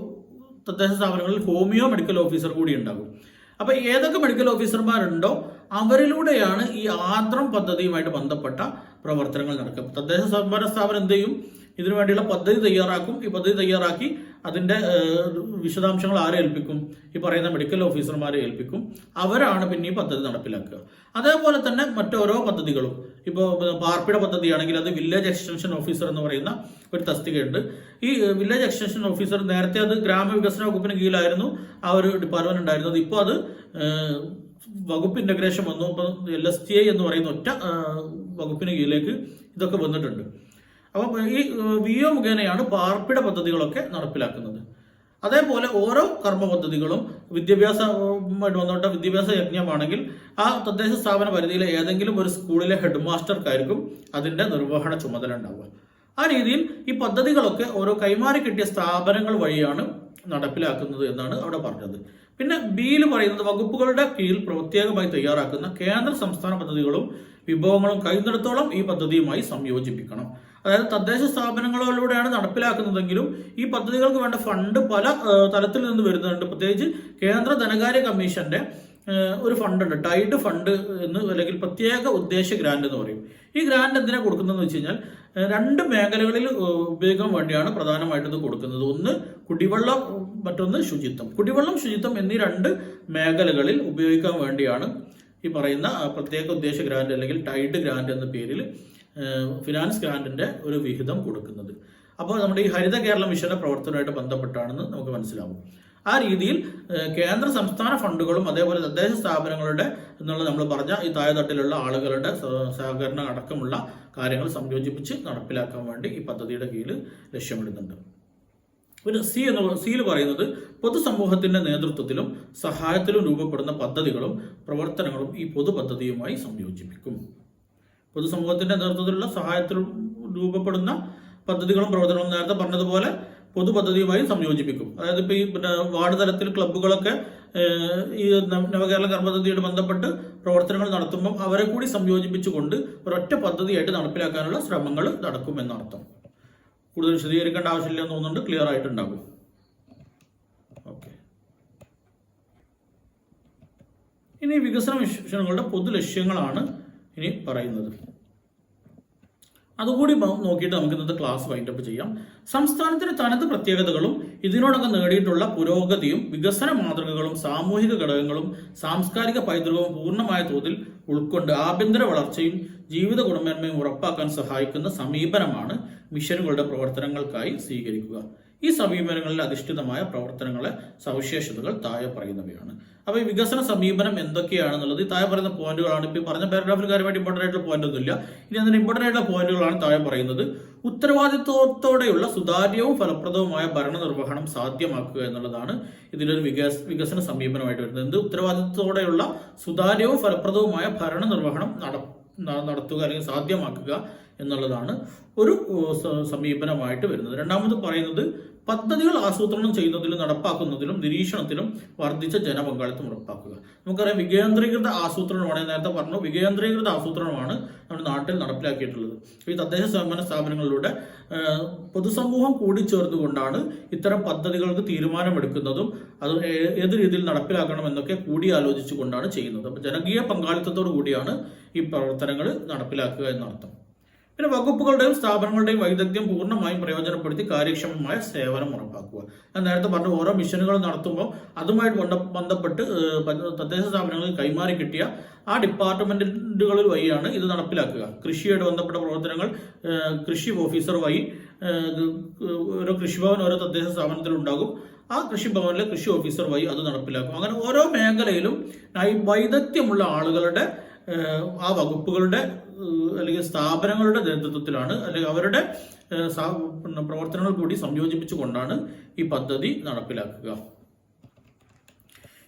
തദ്ദേശ സ്ഥാപനങ്ങളിൽ ഹോമിയോ മെഡിക്കൽ ഓഫീസർ കൂടി ഉണ്ടാകും. അപ്പൊ ഏതൊക്കെ മെഡിക്കൽ ഓഫീസർമാരുണ്ടോ അവരിലൂടെയാണ് ഈ ആർദ്രം പദ്ധതിയുമായിട്ട് ബന്ധപ്പെട്ട പ്രവർത്തനങ്ങൾ നടക്കുക. തദ്ദേശ സ്വയംഭരണ സ്ഥാപനം എന്ത് ചെയ്യും? ഇതിനു വേണ്ടിയുള്ള പദ്ധതി തയ്യാറാക്കും. ഈ പദ്ധതി തയ്യാറാക്കി അതിന്റെ വിശദാംശങ്ങൾ ആരെ ഏൽപ്പിക്കും? ഈ പറയുന്ന മെഡിക്കൽ ഓഫീസർമാരെ ഏൽപ്പിക്കും. അവരാണ് പിന്നെ ഈ പദ്ധതി നടപ്പിലാക്കുക. അതേപോലെ തന്നെ മറ്റോരോ പദ്ധതികളും, ഇപ്പോൾ പാർപ്പിട പദ്ധതിയാണെങ്കിൽ അത് വില്ലേജ് എക്സ്റ്റൻഷൻ ഓഫീസർ എന്ന് പറയുന്ന ഒരു തസ്തികയുണ്ട്. ഈ വില്ലേജ് എക്സ്റ്റൻഷൻ ഓഫീസർ നേരത്തെ അത് ഗ്രാമവികസന വകുപ്പിന് കീഴിലായിരുന്നു ആ ഒരു ഡിപ്പാർട്ട്മെന്റ് ഉണ്ടായിരുന്നത്. ഇപ്പോൾ അത് വകുപ്പ് ഇന്റഗ്രേഷൻ വന്നു. ഇപ്പൊ LSTI എന്ന് പറയുന്ന ഒറ്റ വകുപ്പിന് കീഴിലേക്ക് ഇതൊക്കെ വന്നിട്ടുണ്ട്. അപ്പം ഈ VO മുഖേനയാണ് പാർപ്പിട പദ്ധതികളൊക്കെ നടപ്പിലാക്കുന്നത്. അതേപോലെ ഓരോ കർമ്മ പദ്ധതികളും വിദ്യാഭ്യാസമായിട്ട് ബന്ധപ്പെട്ട വിദ്യാഭ്യാസ യജ്ഞമാണെങ്കിൽ ആ തദ്ദേശ സ്ഥാപന പരിധിയിലെ ഏതെങ്കിലും ഒരു സ്കൂളിലെ ഹെഡ് മാസ്റ്റർക്കായിരിക്കും അതിന്റെ നിർവഹണ ചുമതല ഉണ്ടാവുക. ആ രീതിയിൽ ഈ പദ്ധതികളൊക്കെ ഓരോ കൈമാറി കിട്ടിയ സ്ഥാപനങ്ങൾ വഴിയാണ് നടപ്പിലാക്കുന്നത് എന്നാണ് അവിടെ പറഞ്ഞത്. പിന്നെ ബിയിൽ പറയുന്നത് വകുപ്പുകളുടെ കീഴിൽ പ്രത്യേകമായി തയ്യാറാക്കുന്ന കേന്ദ്ര സംസ്ഥാന പദ്ധതികളും വിഭവങ്ങളും കഴിയുന്നിടത്തോളം ഈ പദ്ധതിയുമായി സംയോജിപ്പിക്കണം. അതായത് തദ്ദേശ സ്ഥാപനങ്ങളിലൂടെയാണ് നടപ്പിലാക്കുന്നതെങ്കിലും ഈ പദ്ധതികൾക്ക് വേണ്ട ഫണ്ട് പല തലത്തിൽ നിന്ന് വരുന്നുണ്ട്. പ്രത്യേകിച്ച് കേന്ദ്ര ധനകാര്യ കമ്മീഷന്റെ ഒരു ഫണ്ട് ഉണ്ട്, ടൈഡ് ഫണ്ട് എന്ന്, അല്ലെങ്കിൽ പ്രത്യേക ഉദ്ദേശ ഗ്രാന്റ് എന്ന് പറയും. ഈ ഗ്രാന്റ് എന്തിനാ കൊടുക്കുന്നതെന്ന് വെച്ച് കഴിഞ്ഞാൽ 2 മേഖലകളിൽ ഉപയോഗിക്കാൻ വേണ്ടിയാണ് പ്രധാനമായിട്ട് ഇത് കൊടുക്കുന്നത്. ഒന്ന് കുടിവെള്ളം, മറ്റൊന്ന് ശുചിത്വം. കുടിവെള്ളം, ശുചിത്വം എന്നീ 2 മേഖലകളിൽ ഉപയോഗിക്കാൻ വേണ്ടിയാണ് ഈ പറയുന്ന പ്രത്യേക ഉദ്ദേശ ഗ്രാന്റ് അല്ലെങ്കിൽ ടൈഡ് ഗ്രാന്റ് എന്ന പേരിൽ ഫിനാൻസ് ഗ്രാന്റിന്റെ ഒരു വിഹിതം കൊടുക്കുന്നത്. അപ്പോൾ നമ്മുടെ ഈ ഹരിത കേരള മിഷന്റെ പ്രവർത്തനവുമായിട്ട് ബന്ധപ്പെട്ടാണെന്ന് നമുക്ക് മനസ്സിലാവും. ആ രീതിയിൽ കേന്ദ്ര സംസ്ഥാന ഫണ്ടുകളും അതേപോലെ തദ്ദേശ സ്ഥാപനങ്ങളുടെ എന്നുള്ള നമ്മൾ പറഞ്ഞ ഈ താഴെത്തട്ടിലുള്ള ആളുകളുടെ സഹകരണം അടക്കമുള്ള കാര്യങ്ങൾ സംയോജിപ്പിച്ച് നടപ്പിലാക്കാൻ വേണ്ടി ഈ പദ്ധതിയുടെ കീഴിൽ ലക്ഷ്യമിടുന്നുണ്ട്. പിന്നെ സിയിൽ പറയുന്നത് പൊതുസമൂഹത്തിന്റെ നേതൃത്വത്തിലും സഹായത്തിലും രൂപപ്പെടുന്ന പദ്ധതികളും പ്രവർത്തനങ്ങളും ഈ പൊതു പദ്ധതിയുമായി സംയോജിപ്പിക്കും. പൊതുസമൂഹത്തിന്റെ നേതൃത്വത്തിലുള്ള സഹായത്തിലും രൂപപ്പെടുന്ന പദ്ധതികളും പ്രവർത്തനങ്ങളും നേരത്തെ പറഞ്ഞതുപോലെ പൊതുപദ്ധതിയുമായി സംയോജിപ്പിക്കും. അതായത് ഇപ്പോൾ ഈ വാർഡ് തലത്തിൽ ക്ലബ്ബുകളൊക്കെ ഈ നവകേരള കർമ്മപദ്ധതിയോട് ബന്ധപ്പെട്ട് പ്രവർത്തനങ്ങൾ നടത്തുമ്പോൾ അവരെ കൂടി സംയോജിപ്പിച്ചുകൊണ്ട് ഒരൊറ്റ പദ്ധതിയായിട്ട് നടപ്പിലാക്കാനുള്ള ശ്രമങ്ങൾ നടക്കും എന്നർത്ഥം. കൂടുതൽ വിശദീകരിക്കേണ്ട ആവശ്യമില്ല എന്ന് തോന്നുന്നുണ്ട്. ക്ലിയർ ആയിട്ടുണ്ടാകും. ഓക്കെ. ഇനി വികസന മിഷനുകളുടെ പൊതു ലക്ഷ്യങ്ങളാണ് ഇനി പറയുന്നത്. അതുകൂടി നോക്കിയിട്ട് നമുക്ക് ഇന്നത്തെ ക്ലാസ് വൈൻഡപ്പ് ചെയ്യാം. സംസ്ഥാനത്തിന്റെ തനത് പ്രത്യേകതകളും ഇതിനോടകം നേടിയിട്ടുള്ള പുരോഗതിയും വികസന മാതൃകകളും സാമൂഹിക ഘടകങ്ങളും സാംസ്കാരിക പൈതൃകവും പൂർണ്ണമായ തോതിൽ ഉൾക്കൊണ്ട് ആഭ്യന്തര വളർച്ചയും ജീവിത ഗുണമേന്മയും ഉറപ്പാക്കാൻ സഹായിക്കുന്ന സമീപനമാണ് മിഷനുകളുടെ പ്രവർത്തനങ്ങൾക്കായി സ്വീകരിക്കുക. ഈ സമീപനങ്ങളിൽ അധിഷ്ഠിതമായ പ്രവർത്തനങ്ങളെ സവിശേഷതകൾ താഴെ പറയുന്നവയാണ്. അപ്പോൾ ഈ വികസന സമീപനം എന്തൊക്കെയാണെന്നുള്ളത് ഈ താഴെ പറയുന്ന പോയിന്റുകളാണ്. ഇപ്പോൾ പറഞ്ഞ പാരഗ്രാഫിൽ കാര്യമായിട്ട് ഇമ്പോർട്ടൻ്റ് ആയിട്ടുള്ള പോയിന്റ് ഒന്നുമില്ല. ഇനി അതിന് ഇമ്പോർട്ടൻ്റ് ആയിട്ടുള്ള പോയിന്റുകളാണ് താഴെ പറയുന്നത്. ഉത്തരവാദിത്വത്തോടെയുള്ള സുതാര്യവും ഫലപ്രദവുമായ ഭരണനിർവഹണം സാധ്യമാക്കുക എന്നുള്ളതാണ് ഇതിലൊരു വികസന സമീപനമായിട്ട് വരുന്നത്. എന്ത് ഉത്തരവാദിത്വത്തോടെയുള്ള സുതാര്യവും ഫലപ്രദവുമായ ഭരണനിർവഹണം നടത്തുക അല്ലെങ്കിൽ സാധ്യമാക്കുക എന്നുള്ളതാണ് ഒരു സമീപനമായിട്ട് വരുന്നത്. രണ്ടാമത് പറയുന്നത് പദ്ധതികൾ ആസൂത്രണം ചെയ്യുന്നതിലും നടപ്പാക്കുന്നതിലും നിരീക്ഷണത്തിലും വർദ്ധിച്ച ജനപങ്കാളിത്തം ഉറപ്പാക്കുക. നമുക്കറിയാം വികേന്ദ്രീകൃത ആസൂത്രണമാണ്, നേരത്തെ പറഞ്ഞു, വികേന്ദ്രീകൃത ആസൂത്രണമാണ് നമ്മുടെ നാട്ടിൽ നടപ്പിലാക്കിയിട്ടുള്ളത്. ഈ തദ്ദേശ സ്വയംഭരണ സ്ഥാപനങ്ങളിലൂടെ പൊതുസമൂഹം കൂടിച്ചേർന്നുകൊണ്ടാണ് ഇത്തരം പദ്ധതികൾക്ക് തീരുമാനമെടുക്കുന്നതും അത് ഏത് രീതിയിൽ നടപ്പിലാക്കണം എന്നൊക്കെ കൂടിയാലോചിച്ചുകൊണ്ടാണ് ചെയ്യുന്നത്. അപ്പോൾ ജനകീയ പങ്കാളിത്തത്തോടു കൂടിയാണ് ഈ പ്രവർത്തനങ്ങൾ നടപ്പിലാക്കുക എന്നർത്ഥം. പിന്നെ വകുപ്പുകളുടെയും സ്ഥാപനങ്ങളുടെയും വൈദഗ്ധ്യം പൂർണ്ണമായും പ്രയോജനപ്പെടുത്തി കാര്യക്ഷമമായ സേവനം ഉറപ്പാക്കുക. ഞാൻ നേരത്തെ പറഞ്ഞു, ഓരോ മിഷനുകൾ നടത്തുമ്പോൾ അതുമായിട്ട് ബന്ധപ്പെട്ട് തദ്ദേശ സ്ഥാപനങ്ങളിൽ കൈമാറി കിട്ടിയ ആ ഡിപ്പാർട്ട്മെന്റുകളിൽ വഴിയാണ് ഇത് നടപ്പിലാക്കുക. കൃഷിയായിട്ട് ബന്ധപ്പെട്ട പ്രവർത്തനങ്ങൾ കൃഷി ഓഫീസർ വഴി ഓരോ കൃഷിഭവൻ ഓരോ തദ്ദേശ സ്ഥാപനത്തിൽ ഉണ്ടാകും. ആ കൃഷിഭവനിലെ കൃഷി ഓഫീസർ വഴി അത് നടപ്പിലാക്കും. അങ്ങനെ ഓരോ മേഖലയിലും വൈദഗ്ധ്യമുള്ള ആളുകളുടെ ആ വകുപ്പുകളുടെ അല്ലെങ്കിൽ സ്ഥാപനങ്ങളുടെ നേതൃത്വത്തിലാണ് അല്ലെങ്കിൽ അവരുടെ പ്രവർത്തനങ്ങൾ കൂടി സംയോജിപ്പിച്ചുകൊണ്ടാണ് ഈ പദ്ധതി നടപ്പിലാക്കുക.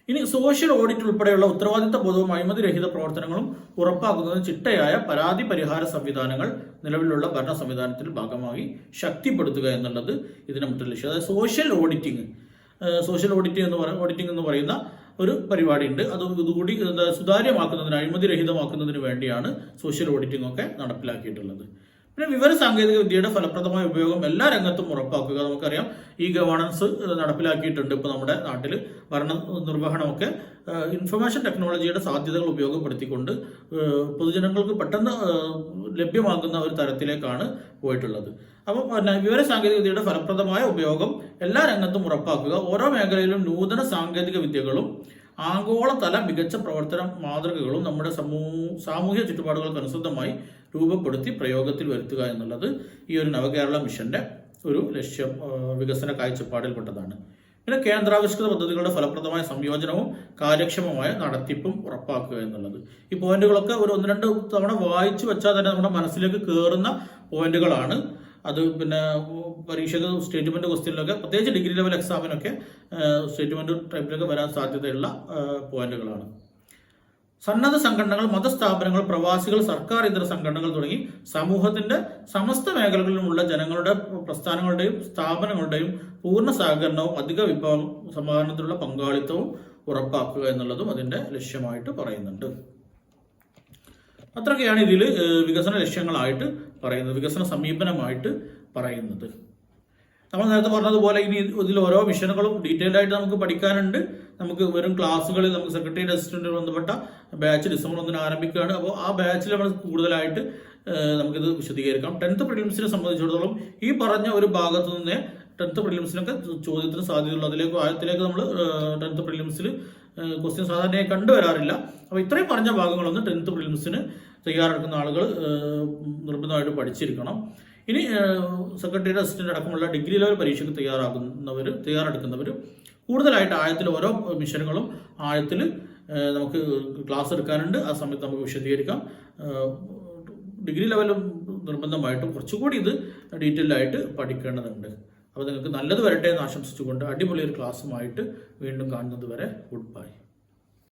ഇനി സോഷ്യൽ ഓഡിറ്റ് ഉൾപ്പെടെയുള്ള ഉത്തരവാദിത്ത ബോധവും അഴിമതിരഹിത പ്രവർത്തനങ്ങളും ഉറപ്പാക്കുന്നതിന് ചിട്ടയായ പരാതി പരിഹാര സംവിധാനങ്ങൾ നിലവിലുള്ള ഭരണ സംവിധാനത്തിന്റെ ഭാഗമായി ശക്തിപ്പെടുത്തുക എന്നുള്ളത് ഇതിനെ മറ്റൊരു ലക്ഷ്യം. അതായത് സോഷ്യൽ ഓഡിറ്റിംഗ് എന്ന് പറയുന്ന ഒരു പരിപാടിയുണ്ട്. അത് ഇതുകൂടി സുതാര്യമാക്കുന്നതിന്, അഴിമതിരഹിതമാക്കുന്നതിന് വേണ്ടിയാണ് സോഷ്യൽ ഓഡിറ്റിംഗ് ഒക്കെ നടപ്പിലാക്കിയിട്ടുള്ളത്. പിന്നെ വിവര സാങ്കേതിക വിദ്യയുടെ ഫലപ്രദമായ ഉപയോഗം എല്ലാ രംഗത്തും ഉറപ്പാക്കുക. നമുക്കറിയാം ഈ ഗവേണൻസ് നടപ്പിലാക്കിയിട്ടുണ്ട്. ഇപ്പോൾ നമ്മുടെ നാട്ടിൽ ഭരണ നിർവഹണമൊക്കെ ഇൻഫർമേഷൻ ടെക്നോളജിയുടെ സാധ്യതകൾ ഉപയോഗപ്പെടുത്തിക്കൊണ്ട് പൊതുജനങ്ങൾക്ക് പെട്ടെന്ന് ലഭ്യമാകുന്ന ഒരു തരത്തിലേക്കാണ് പോയിട്ടുള്ളത്. അപ്പം വിവര സാങ്കേതിക വിദ്യയുടെ ഫലപ്രദമായ ഉപയോഗം എല്ലാ രംഗത്തും ഉറപ്പാക്കുക. ഓരോ മേഖലയിലും നൂതന സാങ്കേതിക വിദ്യകളും ആഗോളതല മികച്ച പ്രവർത്തന മാതൃകകളും നമ്മുടെ സാമൂഹ്യ ചുറ്റുപാടുകൾക്ക് അനുസൃതമായി രൂപപ്പെടുത്തി പ്രയോഗത്തിൽ വരുത്തുക എന്നുള്ളത് ഈ ഒരു നവകേരള മിഷന്റെ ഒരു ലക്ഷ്യം, വികസന കാഴ്ചപ്പാടിൽപ്പെട്ടതാണ്. പിന്നെ കേന്ദ്രാവിഷ്കൃത പദ്ധതികളുടെ ഫലപ്രദമായ സംയോജനവും കാര്യക്ഷമമായ നടത്തിപ്പും ഉറപ്പാക്കുക എന്നുള്ളത്. ഈ പോയിന്റുകളൊക്കെ ഒരു 1-2 തവണ വായിച്ചു വെച്ചാൽ തന്നെ നമ്മുടെ മനസ്സിലേക്ക് കയറുന്ന പോയിന്റുകളാണ്. അത് പിന്നെ പരീക്ഷകൾ സ്റ്റേറ്റ്മെന്റ് ക്വസ്റ്റ്യനിലൊക്കെ, പ്രത്യേകിച്ച് ഡിഗ്രി ലെവൽ എക്സാമിനൊക്കെ സ്റ്റേറ്റ്മെന്റ് ടൈപ്പിലൊക്കെ വരാൻ സാധ്യതയുള്ള പോയിന്റുകളാണ്. സന്നദ്ധ സംഘടനകൾ, മതസ്ഥാപനങ്ങൾ, പ്രവാസികൾ, സർക്കാർ ഇതര സംഘടനകൾ തുടങ്ങി സമൂഹത്തിന്റെ സമസ്ത മേഖലകളിലുമുള്ള ജനങ്ങളുടെ പ്രസ്ഥാനങ്ങളുടെയും സ്ഥാപനങ്ങളുടെയും പൂർണ്ണ സഹകരണവും അധിക വിഭവ സമാഹരണത്തിലുള്ള പങ്കാളിത്തവും ഉറപ്പാക്കുക എന്നുള്ളതും അതിന്റെ ലക്ഷ്യമായിട്ട് പറയുന്നുണ്ട്. അത്രയൊക്കെയാണ് ഇതിൽ വികസന ലക്ഷ്യങ്ങളായിട്ട് പറയുന്നത്, വികസന സമീപനമായിട്ട് പറയുന്നത്. നമ്മൾ നേരത്തെ പറഞ്ഞതുപോലെ ഇനി ഇതിൽ ഓരോ മിഷനുകളും ഡീറ്റെയിൽഡ് ആയിട്ട് നമുക്ക് പഠിക്കാനുണ്ട്. നമുക്ക് വരും ക്ലാസ്സുകളിൽ നമുക്ക് സെക്രട്ടേറിയറ്റ് അസിസ്റ്റന്റുമായി ബന്ധപ്പെട്ട ബാച്ച് ഡിസംബർ 1 ആരംഭിക്കുകയാണ്. അപ്പോൾ ആ ബാച്ചിൽ നമ്മൾ കൂടുതലായിട്ട് നമുക്കിത് വിശദീകരിക്കാം. 10th പ്രിലിംസിനെ സംബന്ധിച്ചിടത്തോളം ഈ പറഞ്ഞ ഒരു ഭാഗത്തു നിന്ന് 10th പ്രിലിംസിനൊക്കെ ചോദ്യത്തിന് സാധ്യതയുള്ളൂ. ആഴത്തിലേക്ക് നമ്മൾ 10th പ്രിലിംസിൽ ക്വസ്റ്റ്യൻ സാധാരണയായി കണ്ടുവരാറില്ല. അപ്പോൾ ഇത്രയും പറഞ്ഞ ഭാഗങ്ങളൊന്ന് 10th പ്രിലിംസിന് തയ്യാറെടുക്കുന്ന ആളുകൾ നിർബന്ധമായിട്ട് പഠിച്ചിരിക്കണം. ഇനി സെക്രട്ടേറിയറ്റ് അസിസ്റ്റന്റ് അടക്കമുള്ള ഡിഗ്രി ലെവൽ പരീക്ഷയ്ക്ക് തയ്യാറെടുക്കുന്നവർ കൂടുതലായിട്ട് ആഴത്തിൽ ഓരോ മിഷനുകളും ആഴത്തിൽ നമുക്ക് ക്ലാസ് എടുക്കാനുണ്ട്. ആ സമയത്ത് നമുക്ക് വിശദീകരിക്കാം. ഡിഗ്രി ലെവലും നിർബന്ധമായിട്ടും കുറച്ചുകൂടി ഇത് ഡീറ്റെയിൽഡ് ആയിട്ട് പഠിക്കേണ്ടതുണ്ട്. അപ്പോൾ നിങ്ങൾക്ക് നല്ലത് വരട്ടെ എന്ന് ആശംസിച്ചുകൊണ്ട് അടിപൊളി ഒരു ക്ലാസ്സുമായിട്ട് വീണ്ടും കാണുന്നത് വരെ ഗുഡ് ബൈ.